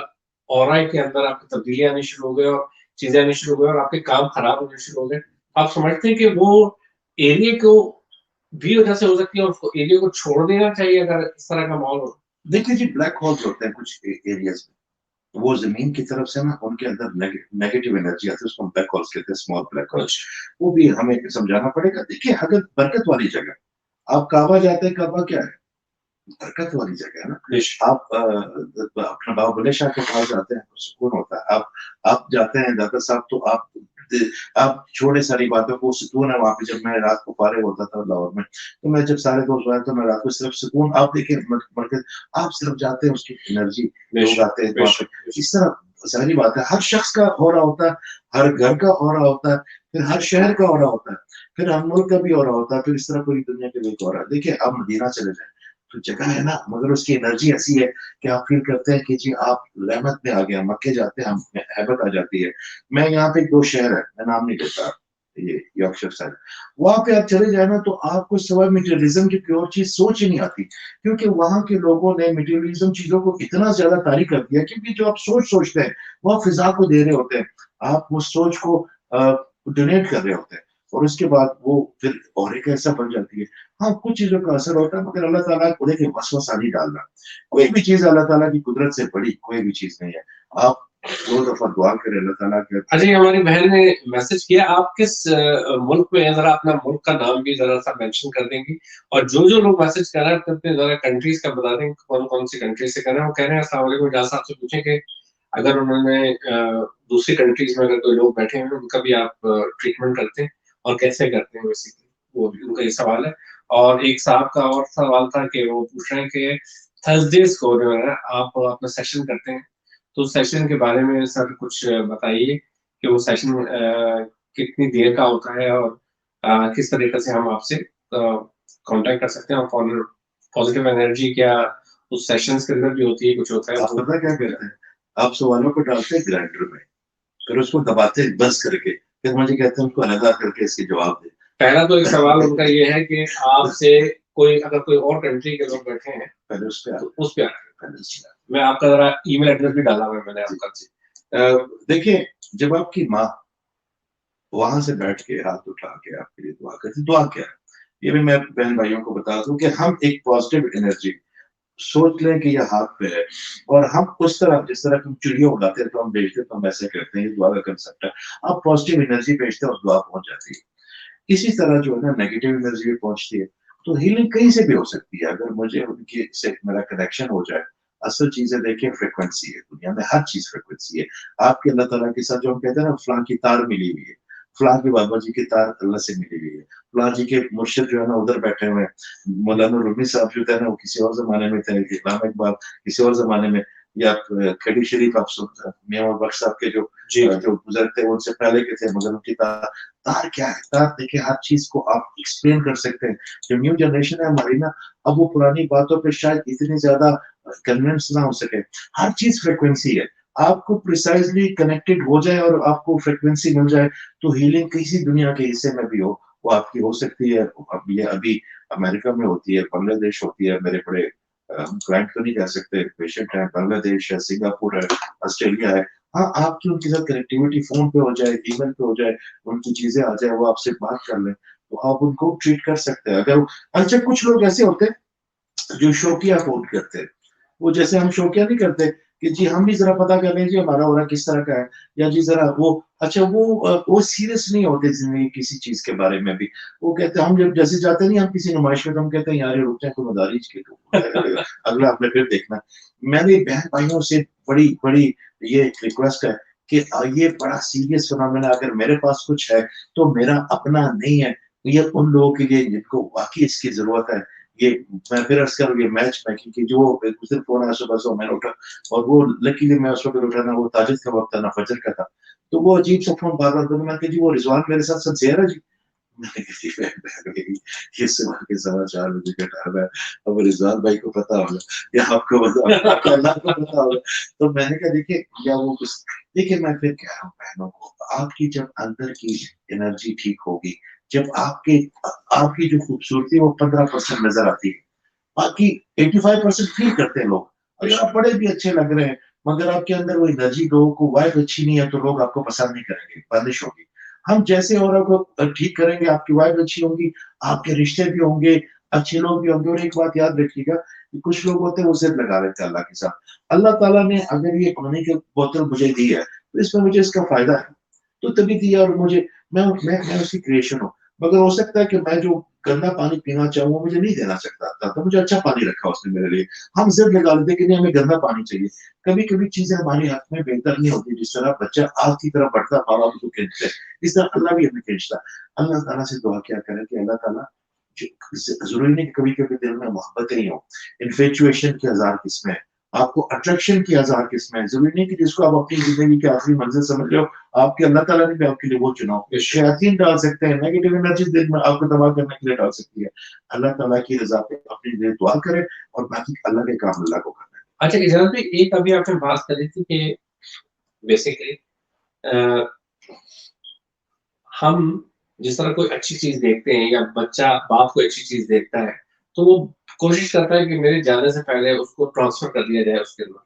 اورا کے اندر آپ کی تبدیلیاں آنی شروع ہو گئی اور چیزیں آنی شروع ہو گئی اور آپ کے کام خراب ہونے شروع ہو گئے, آپ سمجھتے ہیں کہ وہ ایریا کو بھی وجہ سے ہو سکتی ہے اور اس کو ایریا کو چھوڑ دینا چاہیے اگر اس طرح کا ماحول ہو؟ دیکھیے جی, بلیک ہولز ہوتے ہیں کچھ ایریاز میں, وہ زمین کی طرف سے نا ان کے اندر نیگیٹو انرجی آتی ہے, اس کو بلیک ہولز کہتے ہیں, اسمال بلیک ہولز. وہ بھی ہمیں سمجھانا پڑے گا. دیکھیے اگر برکت والی جگہ, آپ کعبہ جاتے ہیں, کعبہ کیا ہے؟ برکت والی جگہ ہے نا. آپ اپنا بابا بلے شاہ کے پاس جاتے ہیں تو سکون ہوتا ہے. آپ جاتے ہیں داتا صاحب تو آپ چھوڑے ساری باتوں کو, سکون ہے وہاں پہ. جب میں رات کو فارغ ہوتا تھا لاہور میں, تو میں جب سارے دوست آئے تو میں رات کو صرف سکون, آپ دیکھیں آپ صرف جاتے ہیں, اس کی انرجی لوگ آتے ہیں وہاں پہ. اس طرح ظاہری بات ہے ہر شخص کا ہو رہا ہوتا ہے, ہر گھر کا ہو رہا ہوتا ہے, پھر ہر شہر کا ہو رہا ہوتا ہے, پھر ہر ملک کا بھی ہو رہا ہوتا ہے, پھر اس طرح پوری دنیا کے لوگ ہو رہا ہے. دیکھیں آپ مدینہ چلے جائیں تو جگہ ہے نا, مگر اس کی انرجی ایسی ہے کہ آپ فیل کرتے ہیں کہ جی آپ رحمت میں آ گیا. مکے جاتے ہیں ہم, ہیبت آ جاتی ہے. میں یہاں پہ 2 شہر ہے, میں نام نہیں لیتا, یہ یارکشائر سائڈ, وہاں پہ آپ چلے جائیں نا تو آپ کو سوائے میٹیریلزم کی پیور چیز سوچ ہی نہیں آتی, کیونکہ وہاں کے لوگوں نے میٹیریلزم چیزوں کو اتنا زیادہ تاریخ کر دیا, کیونکہ جو آپ سوچتے ہیں وہ فضا کو دے رہے ہوتے ہیں, آپ وہ سوچ کو ڈونیٹ کر رہے ہوتے ہیں, اور اس کے بعد وہ پھر اور ایک ایسا بن جاتی ہے. ہاں کچھ چیزوں کا اثر ہوتا ہے, مگر اللہ تعالیٰ کو دیکھیں وسوسہ نہیں ڈالنا. کوئی بھی چیز اللہ تعالیٰ کی قدرت سے بڑی کوئی بھی چیز نہیں ہے. آپ 2 دفعہ دعا کریں اللہ تعالیٰ کے. اچھا, ہماری بہن نے میسج کیا, آپ کس ملک میں ہیں, ذرا اپنا ملک کا نام بھی ذرا سا مینشن کر دیں گی, اور جو لوگ میسج کر رہے ہیں اپنے ذرا کنٹریز کا بتا دیں, کون کون سی کنٹریز سے کر رہے ہیں. وہ کہہ رہے ہیں السلام علیکم, جہاں صاحب سے پوچھیں کہ اگر انہوں نے دوسری کنٹریز میں اگر کوئی لوگ بیٹھے ہیں ان کا بھی آپ ٹریٹمنٹ کرتے ہیں اور کیسے کرتے ہیں, بیسیکلی وہ بھی ان کا یہ سوال ہے. اور ایک صاحب کا اور سوال تھا کہ وہ پوچھ رہے ہیں کہ थर्सडेज को जो है आप अपना सेशन करते हैं, तो सेशन के बारे में सर कुछ बताइए कि वो सेशन कितनी देर का होता है और किस तरीके से हम आपसे कांटेक्ट कर सकते हैं, और पॉजिटिव एनर्जी क्या उस सेशंस के अंदर भी होती है, कुछ होता है? आप पता क्या करते हैं, आप सवालों को डालते हैं ग्राइंडर में, फिर उसको दबाते हैं बस करके, फिर मुझे कहते हैं उनको अलग करके इसके जवाब दे। पहला तो एक सवाल उनका ये है कि आपसे कोई अगर कोई और कंट्री के लोग बैठे हैं पहले उस पे तो उस पे मैं आपका जरा ईमेल एड्रेस भी डाला हुआ है मैंने आपका। देखिए, जब आपकी माँ वहां से बैठ के हाथ उठा के आपके लिए दुआ करती, दुआ क्या है, ये भी मैं बहन भाइयों को बता दूं कि हम एक पॉजिटिव एनर्जी सोच लें कि ये हाथ पे है, और हम उस तरह जिस तरह हम चिड़िया उड़ाते हैं तो हम भेजते तो हम ऐसे करते हैं, ये दुआ का कंसेप्ट है। आप पॉजिटिव एनर्जी भेजते हैं और दुआ पहुंच जाती है। इसी तरह जो है ना नेगेटिव एनर्जी भी पहुंचती है, तो हीलिंग कहीं से भी हो सकती है अगर मुझे उनकी से मेरा कनेक्शन हो जाए। असल चीजें देखिए फ्रिक्वेंसी है, दुनिया में हर चीज फ्रिक्वेंसी है। आपके अल्लाह ताला के साथ जो हम कहते हैं ना फलां की तार मिली हुई है, फलां के बाबा जी की तार अल्लाह से मिली हुई है, फलां जी के मुर्शिद जो है ना उधर बैठे हुए हैं, मौलाना रूमी साहब जो थे ना वो किसी और जमाने में थे, इस्लाम इकबाल किसी और जमाने में, या खड़ी शरीफ आप सुनते मियां बख्श साहब के जो बुजुर्ग थे उनसे पहले के थे, मगर उनकी तार तार क्या है, तार देखिए हर चीज को आप एक्सप्लेन कर सकते हैं। जो न्यू जनरेशन है हमारी ना, अब वो पुरानी बातों पे शायद इतनी ज्यादा कन्विंस ना हो सके। हर चीज फ्रिक्वेंसी है, आपको प्रिसाइजली कनेक्टेड हो जाए और आपको फ्रिक्वेंसी मिल जाए तो हीलिंग किसी दुनिया के हिस्से में भी हो वो आपकी हो सकती है। अब ये अभी अमेरिका में होती है, बांग्लादेश होती है, मेरे बड़े क्लाइंट तो नहीं कह सकते, पेशेंट है, बांग्लादेश है, सिंगापुर है, ऑस्ट्रेलिया है। हाँ, आपकी उनके साथ कनेक्टिविटी फोन पे हो जाए, ईमेल पे हो जाए, उनकी चीजें आ जाए, वो आपसे बात कर लें, तो आप उनको ट्रीट कर सकते हैं। अगर अच्छा कुछ लोग ऐसे होते हैं जो शौकिया फोन करते हैं, वो जैसे हम शौकिया नहीं करते कि जी हम भी जरा पता कर लें जी हमारा हो रहा किस तरह का है, या जी जरा वो अच्छा वो सीरियस नहीं होते जिंदगी किसी चीज के बारे में भी। वो कहते हैं हम जब जैसे जाते नहीं हम किसी नुमाइश में, तो हम कहते हैं यार ये रुक जाए, कोई मदारी के तो अगला आपने फिर देखना। मैंने बहन भाइयों से बड़ी बड़ी ये रिक्वेस्ट है कि ये बड़ा सीरियस फिनोमेना, अगर मेरे पास कुछ है तो मेरा अपना नहीं है, ये उन लोगों के लिए जिनको वाकई इसकी जरूरत है। ये मैं फिर अर्ज करूँ, ये मैच मेकिंग की जो उस दिन फोन आया सुबह मैंने उठा, और वो लकीली मैं उस वक्त उठा ना, वो ताजिद का वक्त था ना फजर का था, तो वो अजीब सा फोन बार बार करता, मैंने कहा जी वो रिजवान मेरे साथ सिंसियर है जी। मैंने कहा जी ये सुबह के 4:15 का टाइम है, अब रिजवान भाई को पता होगा या आपको आपको अल्लाह को पता होगा। तो मैंने कहा देखिए या वो कुछ, देखिए मैं फिर कह रहा हूँ बहनों को, आपकी जब अंदर की एनर्जी ठीक होगी, जब आपकी जो खूबसूरती है वो 15% नजर आती है, बाकी 85% फील करते हैं लोग। अगर आप बड़े भी अच्छे लग रहे हैं मगर आपके अंदर वो एनर्जी, लोगों को वाइब अच्छी नहीं है तो लोग आपको पसंद नहीं करेंगे, बंदिश होगी। हम जैसे और को ठीक करेंगे, आपकी वाइब अच्छी होगी, आपके रिश्ते भी होंगे, अच्छे लोग भी होंगे। और एक बात याद रखिएगा कि कुछ लोग होते हैं वो जिद लगा लेते हैं अल्लाह के साथ। अल्लाह ताला ने अगर ये पानी की बोतल मुझे दी है तो इसमें मुझे इसका फायदा है, तो तभी दिया, और मुझे मैं उसकी क्रिएशन हूँ। मगर हो सकता है कि मैं जो गंदा पानी पीना चाहूँ वो मुझे नहीं देना सकता था, तो मुझे अच्छा पानी रखा उसने मेरे लिए। हम जिद लगा लेते कि नहीं हमें गंदा पानी चाहिए। कभी कभी चीजें हमारे हाथ में बेहतर नहीं होती, जिस तरह बच्चा आग की तरह बढ़ता माँ बाप को खींचते है, इस तरह अल्लाह भी हमें खींचता। अल्लाह ताला से दुआ क्या करें कि अल्लाह ताला, जरूरी नहीं कि कभी कभी दिल में मोहब्बतें ही हो, इन्फेचुएशन की हजार किस्में, आपको अट्रैक्शन की हजार किस्में, जरूरी नहीं कि जिसको आप अपनी जिंदगी की आखिरी मंजिल समझ लो, आपके अल्लाह ताला ने भी आपके लिए वो चुनाव शयातीन डाल सकते हैं, नेगेटिव एनर्जी दिल में आपको तबाह करने के लिए डाल सकती है। अल्लाह ताला की रजा पे अपने लिए दुआ करें और बाकी अल्लाह के काम अल्लाह को करना है। अच्छा इजाजत भाई, एक अभी आपने बात करी थी कि बेसिकली हम जिस तरह कोई अच्छी चीज देखते हैं या बच्चा बाप कोई अच्छी चीज देखता है तो वो कोशिश करता है कि मेरे जाने से पहले उसको ट्रांसफर कर दिया जाए उसके अंदर,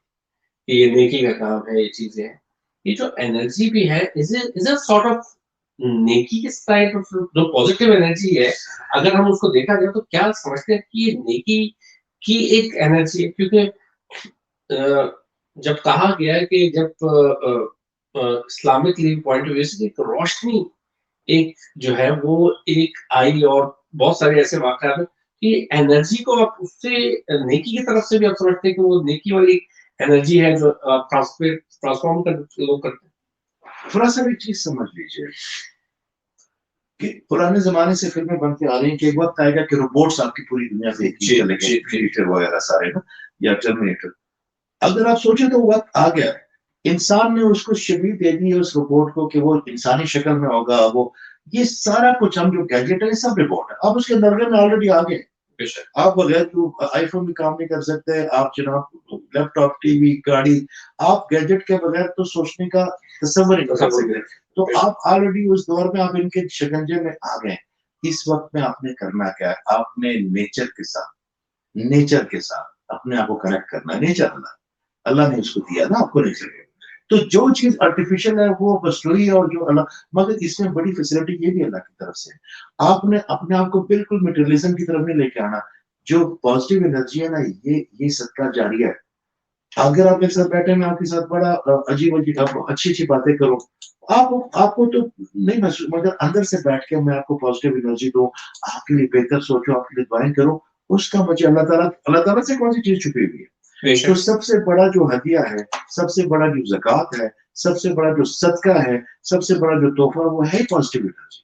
कि ये नेकी का काम है, ये चीजें हैं। ये जो एनर्जी भी है, इज अ सॉर्ट ऑफ नेकी के साइड ऑफ जो पॉजिटिव एनर्जी है, अगर हम उसको देखा जाए तो क्या समझते हैं कि ये नेकी की एक एनर्जी है? क्योंकि जब कहा गया है कि जब इस्लामिक पॉइंट ऑफ व्यू से एक रोशनी एक जो है वो एक आई, और बहुत सारे ऐसे वाक़यात हैं कि एनर्जी को आप उससे नेकी की तरफ से भी आप समझते हैं कि वो नेकी वाली एनर्जी है जो ट्रांसफॉर्म कर लोग करते हैं। थोड़ा सा भी चीज समझ लीजिए कि पुराने जमाने से फिल्में बनती आ रही हैं कि एक वक्त आएगा कि रोबोट्स आपकी पूरी दुनिया पे जी, चलेंगे, जी, जी। कंप्यूटर वगैरह सारे ना। یا ٹرمینیٹر. اگر آپ سوچیں تو وقت آ گیا, انسان نے اس کو شکل دے دی ہے اس روبوٹ کو کہ وہ انسانی شکل میں ہوگا, وہ یہ سارا کچھ ہم جو گیجٹ ہے سب روبوٹ ہے. آپ اس کے نرغے میں آلریڈی آ گئے. آپ بغیر تو آئی فون بھی کام نہیں کر سکتے, آپ جناب لیپ ٹاپ, ٹی وی, گاڑی, آپ گیجٹ کے بغیر تو سوچنے کا تصور ہی نہیں کر سکتے. تو آپ آلریڈی اس دور میں آپ ان کے شکنجے میں آ گئے. اس وقت میں آپ نے کرنا کیا ہے, آپ نے نیچر کے ساتھ اپنے آپ کو کنیکٹ کرنا ہے. نیچر اللہ نے اس کو دیا نا آپ کو نیچر کے. تو جو چیز آرٹیفیشل ہے وہ بسلوئی اور جو اللہ, مگر اس میں بڑی فیسلٹی یہ بھی اللہ کی طرف سے. آپ نے اپنے آپ کو بالکل میٹیریلزم کی طرف نہیں لے کے آنا. جو پازیٹیو انرجی ہے نا, یہ صدقہ جاری ہے. اگر آپ ایک ساتھ بیٹھے میں آپ کے ساتھ بڑا عجیب اچھی باتیں کروں, آپ کو تو نہیں محسوس, مگر اندر سے بیٹھ کے میں آپ کو پازیٹیو انرجی دوں, آپ کے لیے بہتر سوچوں, آپ کے لیے دعائیں کروں, اس کا مجھے اللہ تعالیٰ سے کون سی چیز چھپی ہوئی ہے. تو سب سے بڑا جو ہدیہ ہے, سب سے بڑا جو زکوٰۃ ہے, سب سے بڑا جو صدقہ ہے, سب سے بڑا جو تحفہ وہ ہے پازیٹیو انرجی.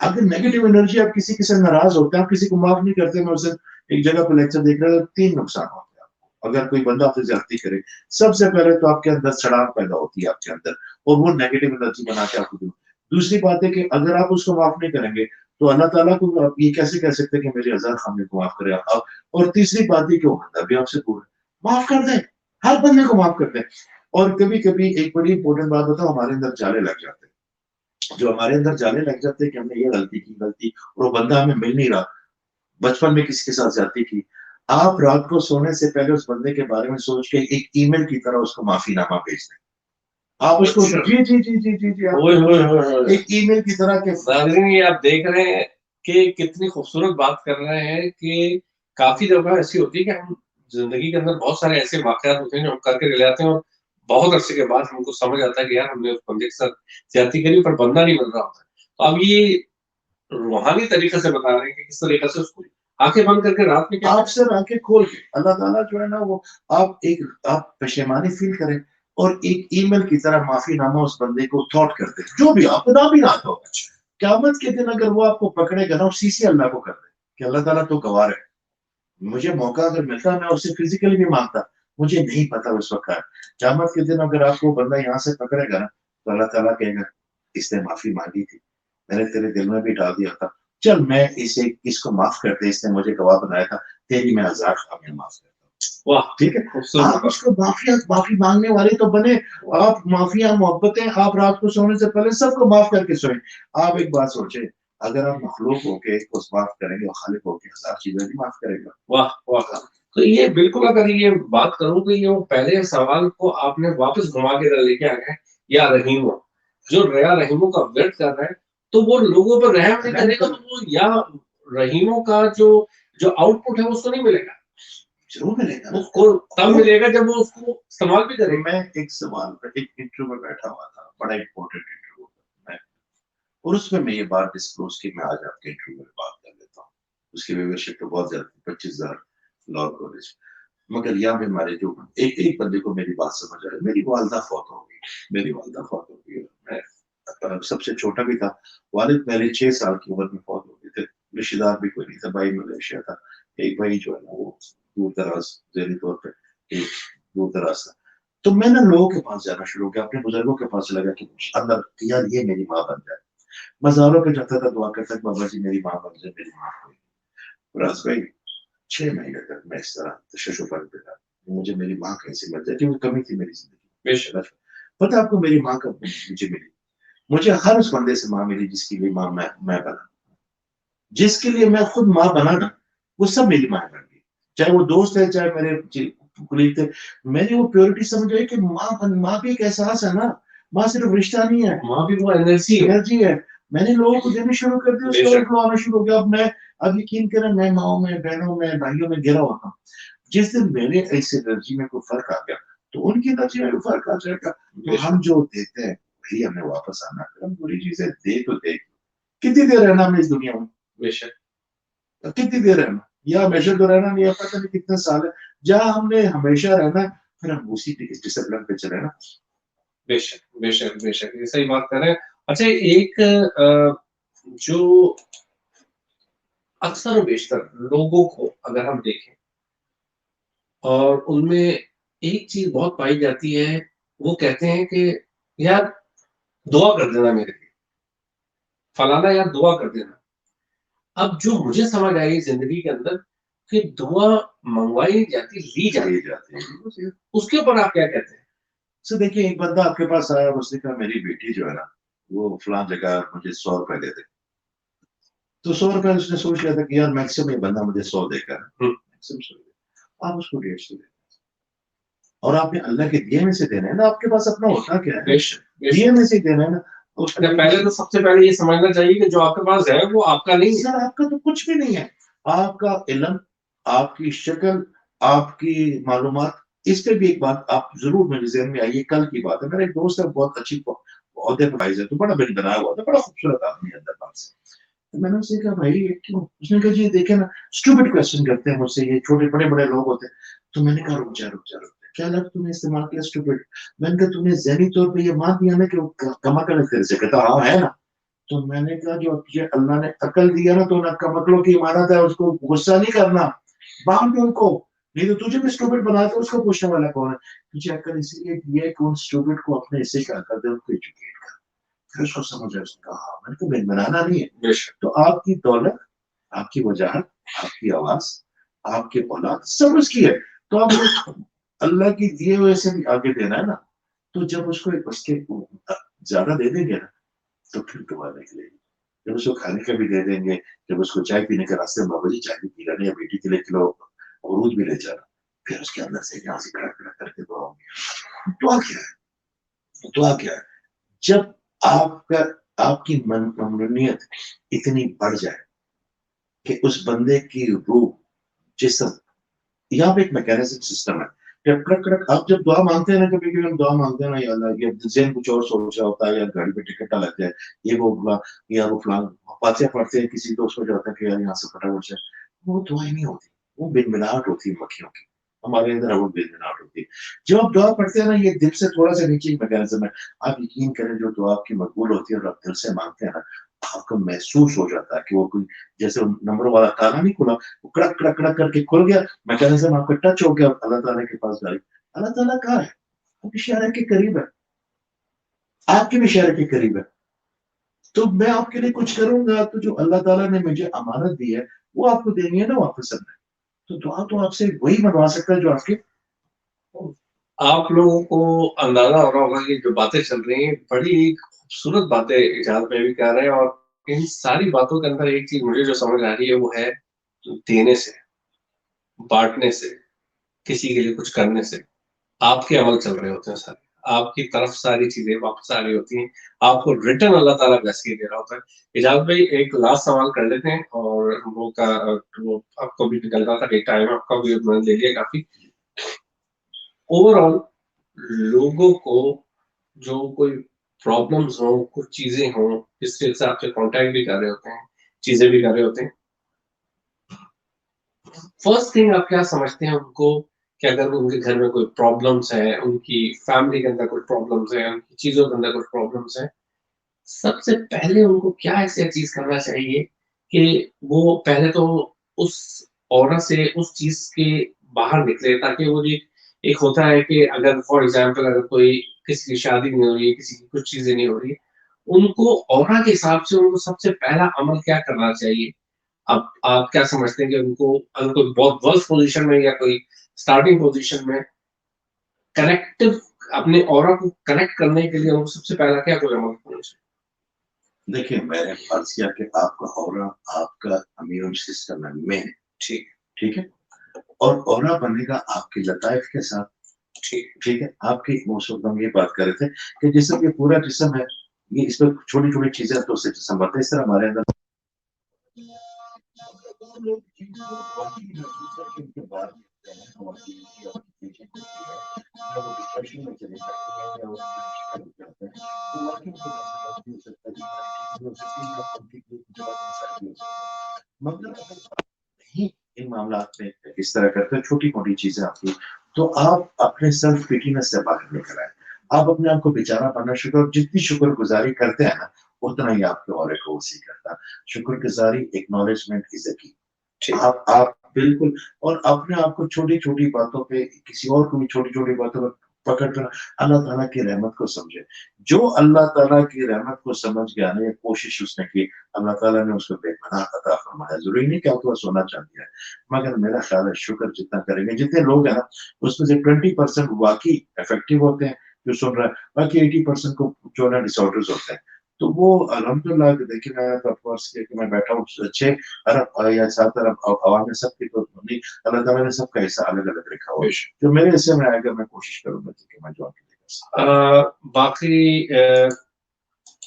اگر نیگیٹو انرجی آپ کسی سے ناراض ہوتے ہیں, آپ کسی کو معاف نہیں کرتے. میں اسے ایک جگہ پہ لیکچر دیکھ رہا تھا, 3 نقصان ہوتے ہیں آپ کو اگر کوئی بندہ آپ سے زیادتی کرے. سب سے پہلے تو آپ کے اندر سڑان پیدا ہوتی ہے آپ کے اندر, اور وہ نیگیٹو انرجی بنا کے آپ کو دوں. دوسری بات ہے کہ اگر آپ اس کو معاف نہیں کریں گے تو اللہ تعالیٰ کو آپ یہ کیسے کہہ سکتے کہ میرے ہزار خامنے کو معاف کرے آپ. اور تیسری بات یہ کہ وہ بندہ بھی آپ سے پورا معاف کر دیں, ہر بندے کو معاف کر دیں. اور کبھی کبھی ایک بڑی امپورٹنٹ بات بتاؤ, ہمارے اندر جالے لگ جاتے ہیں. جو ہمارے اندر جالے لگ جاتے ہیں کہ ہم نے یہ غلطی اور وہ بندہ ہمیں مل نہیں رہا, بچپن میں کسی کے ساتھ زیادتی کی, آپ رات کو سونے سے پہلے اس بندے کے بارے میں سوچ کے ایک ای میل کی طرح اس کو معافی نامہ بھیج دیں. آپ اس کو جی ایک ای میل کی طرح کے. یہ آپ دیکھ رہے ہیں کہ کتنی خوبصورت بات کر رہے ہیں کہ کافی دفعہ ایسی ہوتی ہے کہ ہم زندگی کے اندر بہت سارے ایسے واقعات ہوتے ہیں جو ہم کر کے لے آتے ہیں, اور بہت عرصے کے بعد ہم کو سمجھ آتا ہے کہ یار ہم نے اس بندے کے ساتھ زیادتی کری, پر بندہ نہیں بن رہا ہوتا. تو اب یہ روحانی طریقے سے بتا رہے ہیں کہ کس طریقے سے اس کو آنکھیں بند کر کے رات میں آپ سر آنکھیں کھول کے اللہ تعالیٰ جو ہے نا وہ آپ پشیمانی فیل کریں اور ایک ای میل کی طرح معافی نامہ اس بندے کو تھاٹ کر دیں, جو بھی آپ خدا بھی نہ ہو. قیامت کے دن اگر وہ آپ کو پکڑے گا نا, سی اللہ کو کر دیں کہ اللہ تعالیٰ تو گواہ ہے, مجھے موقع اگر ملتا میں اس سے فزیکلی بھی مانگتا, مجھے نہیں پتا اس وقت. قیامت کے دن اگر آپ کو بندہ یہاں سے پکڑے گا نا تو اللہ تعالیٰ کہے گا اس نے معافی مانگی تھی, میں نے تیرے دل میں بھی ڈال دیا تھا, چل میں اس کو معاف کرتے, اس نے مجھے گواہ بنایا تھا, تیری میں ہزار خامیاں معاف کرتا ہوں. واہ, ٹھیک ہے, آپ اس کو معافی مانگنے والے تو بنے. آپ معافیاں محبتیں آپ رات کو سونے سے پہلے سب کو معاف کر کے سوئیں. آپ ایک بات سوچیں, اگر آپ مخلوق ہو کے اس معاف کریں گے, خالق ہو کے ہزار چیزیں بھی معاف کرے گا. واہ واہ. تو یہ بالکل, اگر یہ بات کروں تو یہ پہلے سوال کو آپ نے واپس گھما کے لے کے آ گئے, یا رحیم جو ریا رحیموں کا ورد کر رہا ہے تو وہ لوگوں پر رحم نہیں کرے گا, تو وہ یا رحیموں کا جو آؤٹ پٹ ہے اس کو نہیں ملے گا. ضرور ملے گا, اس کو تب ملے گا جب وہ اس کو استعمال بھی کرے. میں ایک سوال پر ایک انٹرویو میں بیٹھا ہوا تھا, بڑا امپورٹنٹ انٹرویو میں, اور اس میں یہ بات ڈسکلوز کی, میں آج آپ کے انٹرویو میں بات کر لیتا ہوں. اس کی ویورشپ تو بہت زیادہ, 25,000 لاء کالج, مگر یہاں پہ ہمارے جو ایک بندے کو میری بات سمجھ آئی. میری والدہ فوت ہو گئی, میں سب سے چھوٹا بھی تھا. والد میرے 6 سال کی عمر میں فوت ہو گئے تھے. رشتے دار بھی کوئی نہیں تھا, بھائی ملیشیا تھا, ایک بھائی جو ہے نا وہ دور دراز ذہنی طور پہ ایک دور دراز تھا. تو میں نے لوگوں کے پاس جانا شروع کیا, اپنے بزرگوں کے پاس لگا کہ اندر یار یہ میری ماں بن جائے. مزاروں پہ جاتا تھا, دعا کرتا کہ بابا جی میری ماں بن جائے, میری ماں ہوئی. راز بھائی 6 مہینے تک میں اس طرح تششفر پہ تھا, مجھے میری ماں کیسے مل جائے, کیونکہ کمی تھی میری زندگی میں. پتہ آپ کو میری ماں کب مجھے ملی؟ مجھے ہر اس بندے سے ماں ملی جس کی لیے ماں میں بنا, جس کے لیے میں خود ماں بنا نا, وہ سب میری ماں بن گئی. چاہے وہ دوست ہے, چاہے میرے کلیگ تھے, میں نے وہ پیورٹی سمجھ آئی کہ ماں بھی ایک احساس ہے نا, ماں صرف رشتہ نہیں ہے, ماں بھی وہ انرجی ہے. میں نے لوگوں کو دینا شروع کر دیا, اس کو آنا شروع ہو گیا. اب یقین کریں, میں ماؤں میں, بہنوں میں, بھائیوں میں گرا ہوتا ہوں. جس دن میرے ایسے انرجی میں کوئی فرق آ گیا تو ان کی انرجی میں فرق آ جائے گا. ہم جو دیتے ہیں وہی ہمیں واپس آنا. ہم بری چیزیں دے تو دے, کتنی دیر رہنا ہم اس دنیا میں, بے شک کتنی دیر رہنا, یا ہمیشہ تو رہنا نہیں, پتہ نہیں کتنے سال ہے. جہاں ہم نے ہمیشہ رہنا پھر ہم اسی ڈسپلن پہ چلے نا. بے شک بے شک بے شک, یہ صحیح بات کر رہے ہیں. اچھا, ایک جو اکثر و بیشتر لوگوں کو اگر ہم دیکھیں اور ان میں ایک چیز بہت پائی جاتی ہے، وہ کہتے ہیں کہ یار دعا کر دینا میرے لیے، فلانا یار دعا کر دینا. اب جو مجھے سمجھ آئی زندگی کے اندر کہ دعا منگوائی نہیں جاتی، لی جاتی لی جاتی ہے. اس کے اوپر آپ کیا کہتے ہیں؟ سر دیکھیے ایک بندہ آپ کے پاس آیا، اس نے کہا میری بیٹی جو ہے نا وہ فلاں جگہ مجھے 100 روپے دے دے. تو 100 روپے اس نے سوچ لیا تھا کہ یار میکسیمم یہ بندہ مجھے 100 دے گا، آپ اس کو 150 دیں اور آپ نے اللہ کے دیے میں سے دینا ہے نا. آپ کے پاس اپنا ہوتا کیا ہے، دیے میں سے دینا ہے نا. پہلے تو سب سے پہلے یہ سمجھنا چاہیے کہ جو آپ کے پاس ہے وہ آپ کا نہیں ہے. سر آپ کا تو کچھ بھی نہیں ہے. آپ کا علم، آپ کی شکل، آپ کی معلومات. اس پہ بھی ایک بات آپ ضرور میرے ذہن میں آئیے، کل کی بات ہے. میرا ایک دوست ہے بہت اچھی عہدے پر فائز ہے، تو بڑا بن بنایا ہوا تھا، بڑا خوبصورت آدمی ہے اندر بات سے. تو میں نے اسے کہا بھائی یہ کیوں؟ اس نے کہا جی دیکھیں نا اسٹوپڈ کوسچن کرتے ہیں مجھ سے، یہ چھوٹے بڑے بڑے لوگ ہوتے ہیں. تو میں نے کہا رک جا رک جا رک جا، کیا لفظ تم نے استعمال کیا اسٹوپڈ؟ میں نے کہا تم نے ذہنی طور پہ یہ مان دیا نا کہ وہ کمعقل ہے تیرے سے؟ کہتا ہاں ہے نا. تو میں نے کہا جو تجھے اللہ نے عقل دیا نا تو نہ کمعقلوں کی امانت ہے، اس کو غصہ نہیں کرنا، باندھ ان کو، نہیں تو تجھے بھی اسٹوپڈ بنا تو اس کو پوچھنے والا کون ہے؟ تجھے عقل اس لیے دی ہے کہ ان اسٹوپڈ کو اپنے حصے کا کر دے، ان کو ایجوکیٹ کر. پھر اس کو سمجھ آیا، اس نے کہا ہاں میں نے تو بن بنانا نہیں ہے. تو آپ کی دولت، آپ کی وجاہت، آپ کی آواز، آپ کے اولاد سب اس کی ہے. تو آپ اللہ کی دیے ہوئے سے بھی آگے دینا ہے نا. تو جب اس کو اس کے زیادہ دے دیں گے نا تو پھر دعا نکلے گی. جب اس کو کھانے کا بھی دے دیں گے، جب اس کو چائے پینے کے راستے میں بابا جی چائے بھی پی لینا یا بیٹی کے لیے کلو عروج بھی لے جانا، پھر اس کے اندر سے یہاں سے کھڑا کھڑا کر کے دعا ہوگی. دعا کیا ہے؟ دعا کیا ہے؟ جب آپ کی ممنونیت اتنی بڑھ جائے کہ اس بندے کی روح، جسم، یہاں پہ ایک میکینزم سسٹم ہے. جب کڑک کڑک آپ جب دعا مانگتے ہیں نا، کبھی کبھی ہم دعا مانگتے ہیں نا یا اللہ یہ ذہن کچھ اور سوچ رہا ہوتا ہے، یا گاڑی پہ ٹکٹ نہ لگ جائے، یہ وہ ہوا یا وہ فلان فاتحہ پڑھتے ہیں، کسی دوست کو جاتا ہے کہ یار یہاں سے پھٹافٹ جائے. وہ دعائیں نہیں ہوتی، وہ بن بناہٹ ہوتی ہے مکھیوں کی. ہمارے اندر وہ بن بناہٹ ہوتی ہے. جب آپ دعا پڑھتے ہیں نا، یہ دل سے تھوڑا سا نیچے میکینزم ہے. آپ یقین کریں جو دعا آپ کی مقبول ہوتی ہے اور آپ دل سے مانگتے ہیں نا، آپ کو محسوس ہو جاتا ہے کہ وہ کوئی جیسے نمبر والا تالا نہیں کھلا، وہ کڑک کڑک کڑک کر کے کھل گیا، میکینزم آپ کا ٹچ ہو گیا اللہ تعالیٰ کے پاس جائے. اللہ تعالیٰ کہاں ہے؟ آپ اشارے کے قریب ہے، آپ کے بھی اشارے کے قریب ہے. تو میں آپ کے لیے کچھ کروں گا تو جو اللہ تعالیٰ نے مجھے امانت دی ہے وہ آپ کو دینی ہے نا واپس. تو دعا تو آپ سے وہی منوا سکتا ہے جو آپ کے. آپ لوگوں کو اندازہ ہو رہا ہوگا کہ جو باتیں چل رہی ہیں بڑی خوبصورت باتیں ایجاد میں بھی کر رہے ہیں، اور ان ساری باتوں کے اندر ایک چیز مجھے جو سمجھ آ رہی ہے وہ ہے دینے سے، بانٹنے سے، کسی کے لیے کچھ کرنے سے آپ کے عمل چل رہے ہوتے ہیں سارے، آپ کی طرف ساری چیزیں واپس آ رہی ہوتی ہیں، آپ کو ریٹرن اللہ تعالیٰ ویسے ہی دے رہا ہوتا ہے. ایجاد بھائی ایک لاسٹ سوال کر لیتے ہیں، اور وہ آپ کو بھی نکلنا تھا کہ ٹائم آپ کا بھی لے لیا کافی. اوور آل لوگوں کو جو کوئی پرابلمز ہوں، کچھ چیزیں ہوں، جس سے آپ سے کانٹیکٹ بھی کر رہے ہوتے ہیں، چیزیں بھی کر رہے ہوتے ہیں، فرسٹ تھنگ آپ کیا سمجھتے ہیں ان کو کہ اگر ان کے گھر میں کوئی پرابلمس ہے، ان کی فیملی کے اندر کچھ پرابلمس ہیں، ان کی چیزوں کے اندر کچھ پرابلمس ہیں، سب سے پہلے ان کو کیا ایسا چیز کرنا چاہیے کہ وہ پہلے تو اس عورت سے اس چیز کے باہر نکلے، تاکہ وہ جو ایک ہوتا ہے کہ اگر فار ایگزامپل اگر کوئی کسی کی شادی نہیں ہو رہی ہے، کسی کی کچھ چیزیں نہیں ہو رہی، ان کو عورت کے حساب سے ان کو سب سے پہلا عمل کیا کرنا چاہیے؟ اب آپ کیا سمجھتے ہیں کہ ان کو اگر کوئی بہت ورس پوزیشن میں یا کوئی اسٹارٹنگ پوزیشن میں کنیکٹو اپنے اورا کو کنیکٹ کرنے کے لیے ان کو سب سے پہلا کیا کوئی عمل کرنا چاہیے؟ دیکھیں میں نے فرض کیا کہ آپ کا اورا آپ کا امیون سسٹم ہے مین. ٹھیک ہے، اور اورا بنے گا آپ کی لطائف کے ساتھ. ٹھیک ہے، آپ کی موسم ہم یہ بات کر رہے تھے کہ جسم یہ پورا جسم ہے، یہ اس میں چھوٹی چھوٹی چیزیں تو اس سے جسم بڑھتا ہے. اس طرح ہمارے اندر مگر ان معاملات میں اس طرح کرتے ہیں چھوٹی موٹی چیزیں آپ کی، تو آپ اپنے سیلف پیٹینس سے باہر نکل آئے. آپ اپنے آپ کو بیچارہ بننا شکر، اور جتنی شکر گزاری کرتے ہیں نا اتنا ہی آپ کے اورے کو وسیع کرتا. شکر گزاری، ایکنالجمنٹ از اے کی. آپ बिल्कुल। और अपने आप को छोटी-छोटी बातों पे, किसी और को भी छोटी-छोटी बातों पे पकड़ कर अल्लाह ताला की रहमत को समझे। जो अल्लाह ताला की रहमत को समझ गया ना, ये कोशिश उसने की, अल्लाह ताला ने उसको बेपनाह अता फरमाया। ज़रूरी नहीं कि आपके पास सोना-चांदी है, मगर मेरा ख़्याल है शुक्र जितना करेंगे, जितने लोग हैं ना, उसमें से 20% वाक़ई इफ़ेक्टिव होते हैं, जो सुन रहा है, बाकी 80% को जो है ना डिसऑर्डर्स होते हैं। तो वो अल्हम्दुलिल्लाह देखिए, मैं तो फ़र्ज़ किया कि मैं बैठा हूँ 6 अरब या 7 अरब अवाम में, सबकी तो नहीं, अल्लाह ताला ने सबका हिस्सा अलग-अलग रखा हुआ है। बेशक। जो मेरे हिस्से में आएगा मैं कोशिश करूँगा कि मैं जो आपके लिए कर सकता बाकी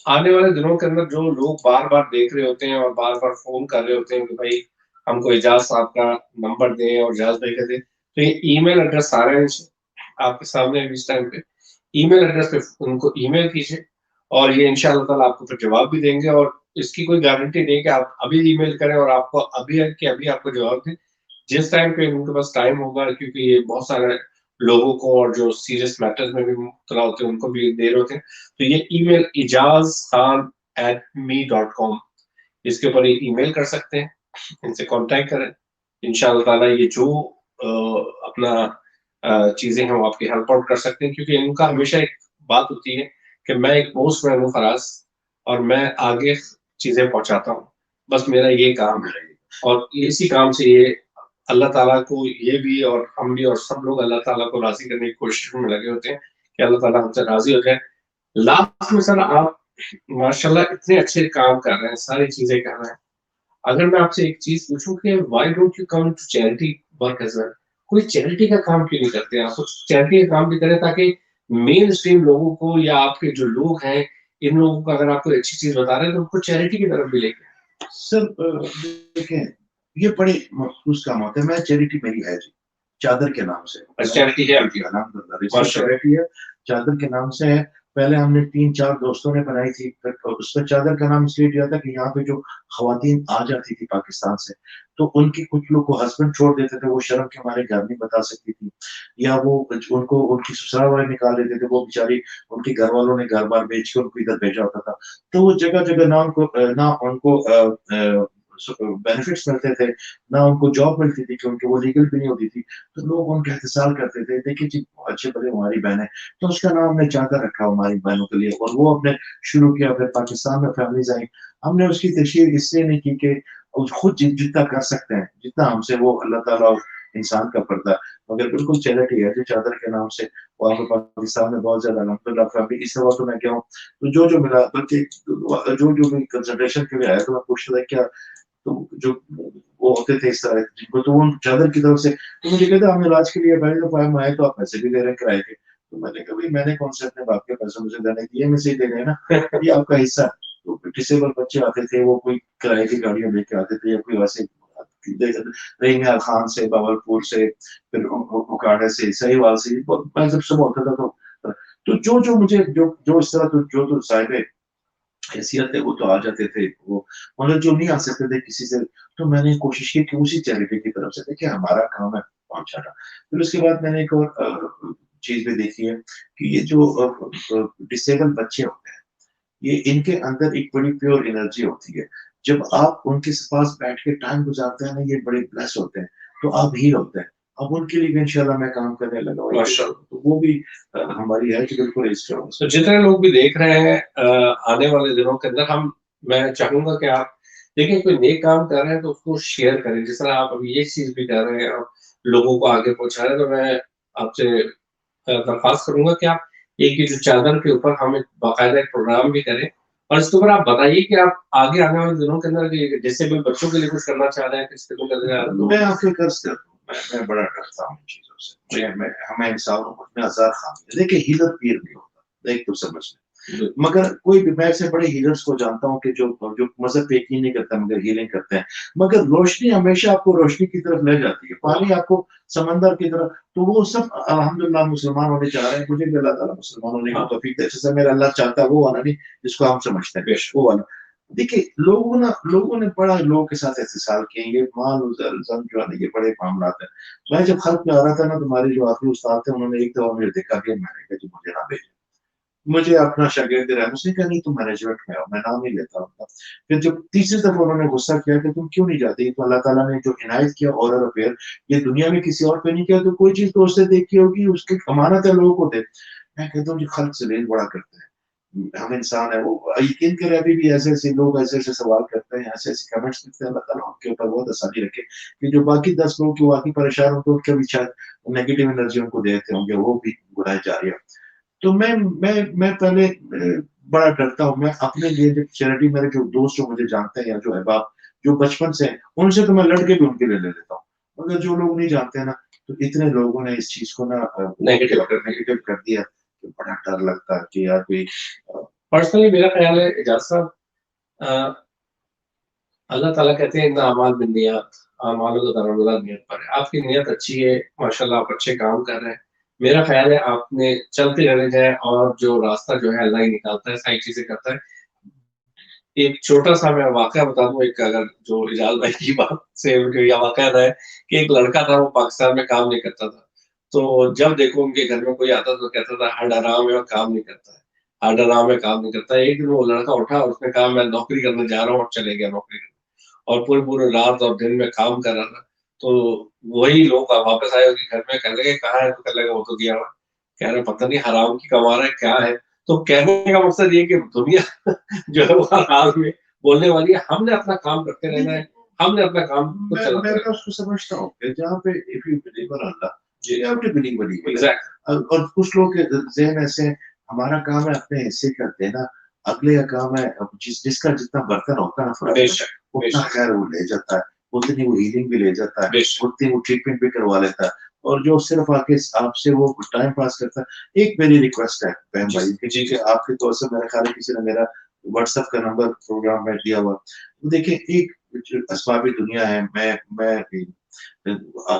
आने वाले दिनों के अंदर जो लोग बार-बार देख रहे होते हैं और बार-बार फ़ोन कर रहे होते हैं कि भाई हमको एजाज़ साहब का नंबर दें और एजाज़ भाई का दें, तो ये ईमेल एड्रेस सारे हैं आपके सामने है इस टाइम पे। ईमेल एड्रेस पे उनको ईमेल कीजिए और ये इंशाअल्लाह ताला आपको फिर जवाब भी देंगे और इसकी कोई गारंटी नहीं कि आप अभी ईमेल करें और आपको अभी है कि अभी आपको जवाब दें। जिस टाइम पे उनके पास टाइम होगा, क्योंकि ये बहुत सारे लोगों को और जो सीरियस मैटर्स में भी मुब्तला होते हैं उनको भी दे रहे होते हैं, तो ये ईमेल ijazkhan@me.com, इसके ऊपर ये ईमेल कर सकते हैं, इनसे कांटेक्ट करें। इंशाअल्लाह ताला ये जो अपना चीजें हैं वो आपकी हेल्प आउट कर सकते हैं, क्योंकि इनका हमेशा एक बात होती है कि मैं एक पोस्टमैन हूँ फराज और मैं आगे चीजें पहुंचाता हूँ, बस मेरा ये काम है। और इसी काम से ये अल्लाह ताला को ये भी और हम भी और सब लोग अल्लाह ताला को राजी करने की कोशिश में लगे होते हैं कि अल्लाह ताला हमसे राजी हो जाए। लास्ट में सर आप माशाल्लाह इतने अच्छे काम कर रहे हैं, सारी चीजें कर रहे हैं। अगर मैं आपसे एक चीज पूछूं कि why don't you come to charity work as well, कोई चैरिटी का काम क्यों नहीं करते आप? कुछ चैरिटी का काम भी करें ताकि मेन स्ट्रीम लोगों को या आपके जो लोग हैं इन लोगों को अगर आप कोई अच्छी चीज बता रहे हैं तो उनको चैरिटी की तरफ भी लेके हूँ। सर देखें, ये बड़े मखसूस काम होते हैं। मैं चैरिटी मेरी है जी, चादर के नाम से। चैरिटी है आपकी। अल्हम्दुलिल्लाह, रिसर्च माशाल्लाह। चैरिटी है, चादर के नाम से है। पहले हमने 3-4 दोस्तों ने बनाई थी, फिर उसमें चादर का नाम इसलिए दिया था कि यहाँ पे जो खवातीन आ जाती थी पाकिस्तान से, तो उनकी कुछ लोग को हस्बैंड छोड़ देते थे, वो शर्म के मारे घर नहीं बता सकती थी, या वो उनको उनकी ससुराल वाले निकाल देते थे, वो बेचारी उनके घर वालों ने घर-बार बेच के उनको इधर भेजा होता था। तो वो जगह-जगह ना उनको बेनिफिट्स मिलते थे, ना उनको जॉब मिलती थी क्योंकि वो लीगल भी नहीं होती थी। तो लोग उनका एहतसाल करते थे, देखिए जी अच्छे भले हमारी बहन है, तो उसका नाम हमने चादर रखा हमारी बहनों के लिए, और वो हमने शुरू किया। फिर पाकिस्तान में फैमिलीज आई, हमने उसकी तशहीर इसलिए नहीं की कि खुद जितना कर सकते हैं, जितना हमसे, वो अल्लाह ताला और इंसान का पर्दा है। मगर बिल्कुल चैरिटी है जो चादर के नाम से वहाँ पे पाकिस्तान में बहुत ज्यादा अल्हम्दुलिल्लाह फैमिली, इस दफा तो मैं गया हूँ, तो जो मिला, बल्कि जो भी कंसल्टेशन के लिए आया तो मैं पूछता था क्या, तो जो वो होते थे इस तरह जिनको, तो वो चादर की तरफ से तो मुझे कहते हम इलाज के लिए पहले दफा हम आए तो आप पैसे भी दे रहे हैं किराए के। तो मैंने कहा भाई मैंने कौन से अपने बाप के पैसे मुझे देने दिए, में से ही दे रहे हैं ना, ये आपका हिस्सा है। तो डिसेबल बच्चे आते थे, वो कोई किराए की गाड़ियां लेके आते थे, या कोई वैसे रहीम खान से, बावलपुर से, फिर उकाड़ा से, सहीवाल से, मैं जब सुबह होता था तो जो मुझे जो इस तरह तो जो तो साहिब हैसियत है वो तो आ जाते थे, वो मतलब जो नहीं आ सकते थे किसी से, तो मैंने कोशिश की कि उसी चैरिटी की तरफ से, देखिए हमारा काम है पहुंचाना। फिर उसके बाद मैंने एक और चीज भी देखी है कि ये जो डिसेबल बच्चे होते हैं, ये इनके अंदर एक बड़ी प्योर एनर्जी होती है। जब आप उनके पास बैठ के टाइम गुजारते हैं ना, ये बड़े ब्लेस होते हैं, तो आप हील होते हैं। अब उनके लिए भी इंशाल्लाह मैं काम करने लगा हूँ, माशाल्लाह। तो वो भी हमारी है कि बिल्कुल रजिस्टर हो। तो जितने लोग भी देख रहे हैं आने वाले दिनों के अंदर हम मैं चाहूंगा कि आप देखिए कोई नेक काम कर रहे हैं तो उसको शेयर करें, जिस तरह आप अभी ये चीज भी कर रहे हैं और लोगों को आगे पहुंचा रहे हैं, तो मैं आपसे दरख्वास्त करूंगा कि आप एक ये जो चादर के ऊपर हम एक बाकायदा एक प्रोग्राम भी करें और इसके ऊपर आप बताइए कि आप आगे आने वाले दिनों के अंदर डिसेबल बच्चों के लिए कुछ करना चाह रहे हैं, किसी को करना चाह रहे हैं तो मैं आपके कर्ज करता हूँ, मैं बड़ा डरता हूँ इन चीजों से। हमें इंसान में हजार खामी है, देखिए हीलर पीर नहीं होता, एक तो समझ लें। मगर कोई भी, मैं ऐसे बड़े हीलर्स को जानता हूँ कि जो जो मजहब पे यकीन नहीं करता मगर हीलिंग करते हैं, मगर रोशनी हमेशा आपको रोशनी की तरफ ले जाती है, पानी आपको समंदर की तरफ। तो वो सब अल्हम्दुलिल्लाह मुसलमान होने चाह रहे हैं, मुझे भी अल्लाह ताला मुसलमान होने की तौफीक दे, जैसे मेरा अल्लाह चाहता है, वो वाला नहीं जिसको हम समझते हैं, वो वाला। देखिए लोगों ने बड़ा लोगों के साथ एहतसाल किए, ये माल जो है ना, ये बड़े मामला है। मैं जब खत में आ रहा था ना, तुम्हारे जो आखिरी उस्ताद थे उन्होंने एक दफा मुझे देखा कि मैंने कहा जी मुझे ना भेजें, मुझे अपना शागिर्द दिलाया, उसने कहा नहीं तुम मैनेजमेंट में आओ, मैं नाम नहीं लेता उनका। फिर जब तीसरी दफ़ा उन्होंने गुस्सा किया कि तुम क्यों नहीं जाते? ये तो अल्लाह ताला ने जो इनायत किया ओरल अफेयर, ये दुनिया में किसी और पे नहीं किया, तो कोई चीज़ तो उससे देखी होगी, उसकी अमानत है लोगों को दे। मैं कहता हूँ जी खल्क ज़लील बड़ा करते हैं। हम इंसान हैं, वो यकीन करें अभी भी ऐसे-ऐसे लोग ऐसे-ऐसे सवाल करते हैं, ऐसे-ऐसे कमेंट्स करते हैं, अल्लाह ताला उनके ऊपर बहुत आसानी रखे कि जो बाकी 10 लोग जो वाक़ई परेशान होंगे उनके भी शायद नेगेटिव एनर्जी उनको देते होंगे, वो भी गुनाह जारी है। तो मैं पहले बड़ा डरता हूँ, मैं अपने लिए जब चैरिटी मेरे जो दोस्त जो मुझे जानते हैं या जो अहबाब जो बचपन से हैं, उनसे तो मैं लड़ के भी उनके लिए ले लेता हूँ। मगर जो लोग नहीं जानते हैं ना, तो इतने लोगों ने इस चीज़ को ना नेगेटिव कर दिया, कि बड़ा डर लगता है कि यार कोई पर्सनली मेरा ख्याल है एजाज साहब, अ, अल्लाह ताला कहते हैं इन्ना अमाल बिन्नियात, अमालों का दारोमदार नियत पर है। आपकी नियत अच्छी है, माशाल्लाह आप अच्छे काम कर रहे हैं। मेरा ख्याल है आपने चलते रहना चाहिए और जो रास्ता जो है अल्लाह ही निकालता है, सारी चीज़ें करता है। एक छोटा-सा मैं वाकया बता दूँ, एक अगर जो इजाज़ भाई की बात से मुझे ये वाकया याद है कि एक लड़का था, वो पाकिस्तान में काम नहीं करता था। तो जब देखो उनके घर में कोई आता तो कहता था हड हराम है और काम नहीं करता है, हड हराम है, काम नहीं करता है। एक दिन वो लड़का उठा और उसने कहा मैं नौकरी करने जा रहा हूँ, और चले गया नौकरी करने। और पूरी-पूरी रात और दिन में काम कर रहा था। तो वही लोग वापस आए उसके घर में, कहने लगे कहाँ है? तो कहने लगा वो तो गया हुआ है। कह रहे पता नहीं हराम की कमा रहा है, क्या है? तो कहने का मकसद ये है कि दुनिया जो है वो हर हाल में बोलने वाली है, हमने अपना काम करते रहना है, हमने अपना काम खुद चलाते मैं रहना है। उसको समझता हूँ कि जहाँ पे if you believe in Allah, जी, you have to believe in even. Exactly, और कुछ लोग के ज़हन ऐसे हैं, हमारा काम है अपने हिस्से का देना, अगले का काम है अब जिसका जितना बर्तन होता है ना फर्ज में, बेशक, उतना बेशक, खैर वो ले जाता है, उतनी वो हीलिंग भी ले जाता है, बेशक। उतनी वो ट्रीटमेंट भी करवा लेता है। और जो सिर्फ़ आके आपसे वो टाइम पास करता है, एक मेरी रिक्वेस्ट है बहन जी, भाई की, जी, क्योंकि जी। आपके तौर से मेरे ख्याल है किसी ने मेरा व्हाट्सएप का नंबर प्रोग्राम में दिया हुआ। देखिए एक जो असबाबी दुनिया है, मैं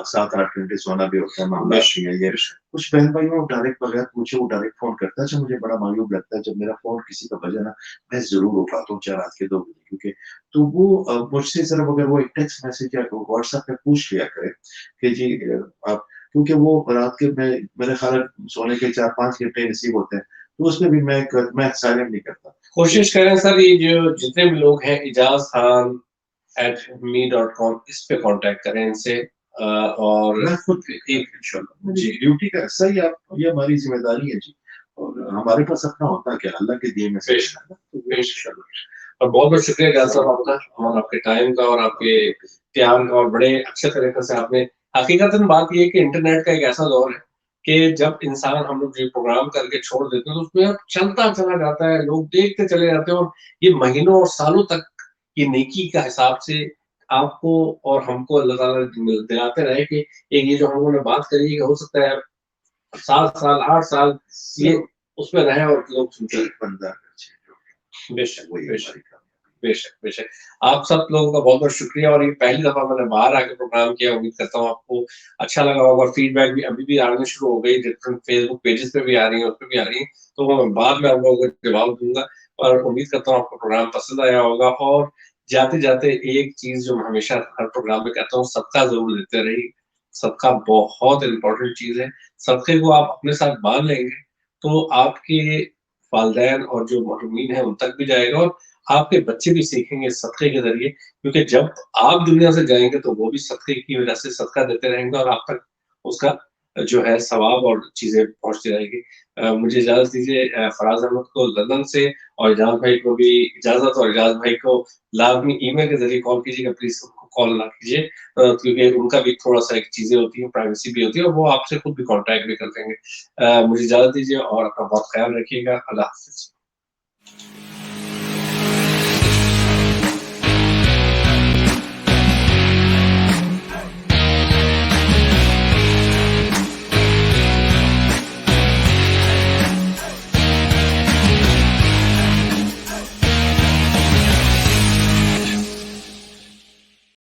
7-8 घंटे सोना भी होता है, मामला बेशक, भी है ये। बेशक। कुछ बहन-भाइयों को डायरेक्ट बगैर पूछे वो डायरेक्ट फ़ोन करता है, अच्छा मुझे बड़ा मायूब लगता है जब मेरा फ़ोन किसी का बजे ना, मैं ज़रूर उठाता हूँ चाहे रात के 2 बजे, क्योंकि तो वो मुझसे सिर्फ़ अगर वो एक टेक्स्ट मैसेज या व्हाट्सएप पे पूछ लिया करे कि जी आप, क्योंकि वो रात के मैं मेरे ख़्याल है सोने के 4-5 घंटे नसीब होते हैं, तो उसमें भी मैं साइलेंट नहीं करता। कोशिश करें सर, ये जो जितने भी लोग हैं इजाज़ खान @me.com इस पे कॉन्टैक्ट करें इनसे, और मैं खुद भी एक इंशाल्लाह मेरी जी, ड्यूटी का हिस्सा ही आप, ये हमारी ज़िम्मेदारी है जी। और हमारे पास अपना होता क्या, अल्लाह के दिए में से बेशक, देना है ना, तो वो बेशक। इंशाल्लाह। और बहुत-बहुत शुक्रिया इजाज़ साहब आपका, और आपके टाइम का और आपके ज्ञान का, और बड़े अच्छे तरीके से आपने, हकीकतन बात ये है कि इंटरनेट का एक ऐसा दौर है कि जब इंसान, हम लोग ये प्रोग्राम करके छोड़ देते हैं तो उसमें अब चलता चला जाता है, लोग देखते चले जाते हैं, और ये महीनों और सालों तक ये नेकी का हिसाब से आपको और हमको अल्लाह ताला दिलाते रहे कि एक ये जो हम लोगों ने बात करी है कि हो सकता है 7 साल, 8 साल ये उसमें रहे और लोग सुनते एक रहें। बंदा अगर चेंज हो बेशक, गया, वही बेशक। हमारी कामयाबी। बेशक, बेशक। आप सब लोगों का बहुत-बहुत शुक्रिया, और ये पहली दफ़ा मैंने बाहर आके प्रोग्राम किया, उम्मीद करता हूँ आपको अच्छा लगा होगा। फीडबैक भी अभी भी आनी शुरू हो गई, डिफरेंट फेसबुक पेजेज़ पे भी आ रही हैं, उस पे भी आ रही हैं, तो वो मैं बाद में आप लोगों को जवाब दूँगा, और उम्मीद करता हूँ आपको प्रोग्राम पसंद आया होगा। और जाते-जाते एक चीज़ जो मैं हमेशा हर प्रोग्राम में कहता हूँ, सदका ज़रूर देते रहिए। सदका बहुत इम्पोर्टेंट चीज़ है। सदके को आप अपने साथ बाँध लेंगे, तो आपके वालिदैन और जो महरूमीन हैं, उन तक भी जाएगा, और आपके बच्चे भी सीखेंगे सदक़े के ज़रिए, क्योंकि जब आप दुनिया से जाएँगे तो वो भी सदक़े की वज़ह से सदका देते रहेंगे, और आप तक उसका जो है सवाब और चीज़ें पहुँचती रहेगी। मुझे इजाज़त दीजिए, फराज़ अहमद को लंदन से, और इजाज़ भाई को भी इजाज़त, और इजाज़ भाई को लाज़मी ईमेल के ज़रिए कॉल कीजिएगा, प्लीज़ उनको कॉल ना कीजिए, क्योंकि उनका भी थोड़ा-सा एक चीज़ें होती हैं, प्राइवेसी भी होती है, और वो आपसे खुद भी कॉन्टैक्ट भी कर लेंगे। मुझे इजाज़त दीजिए और अपना बहुत ख़्याल रखिएगा। अल्लाह हाफ़िज़।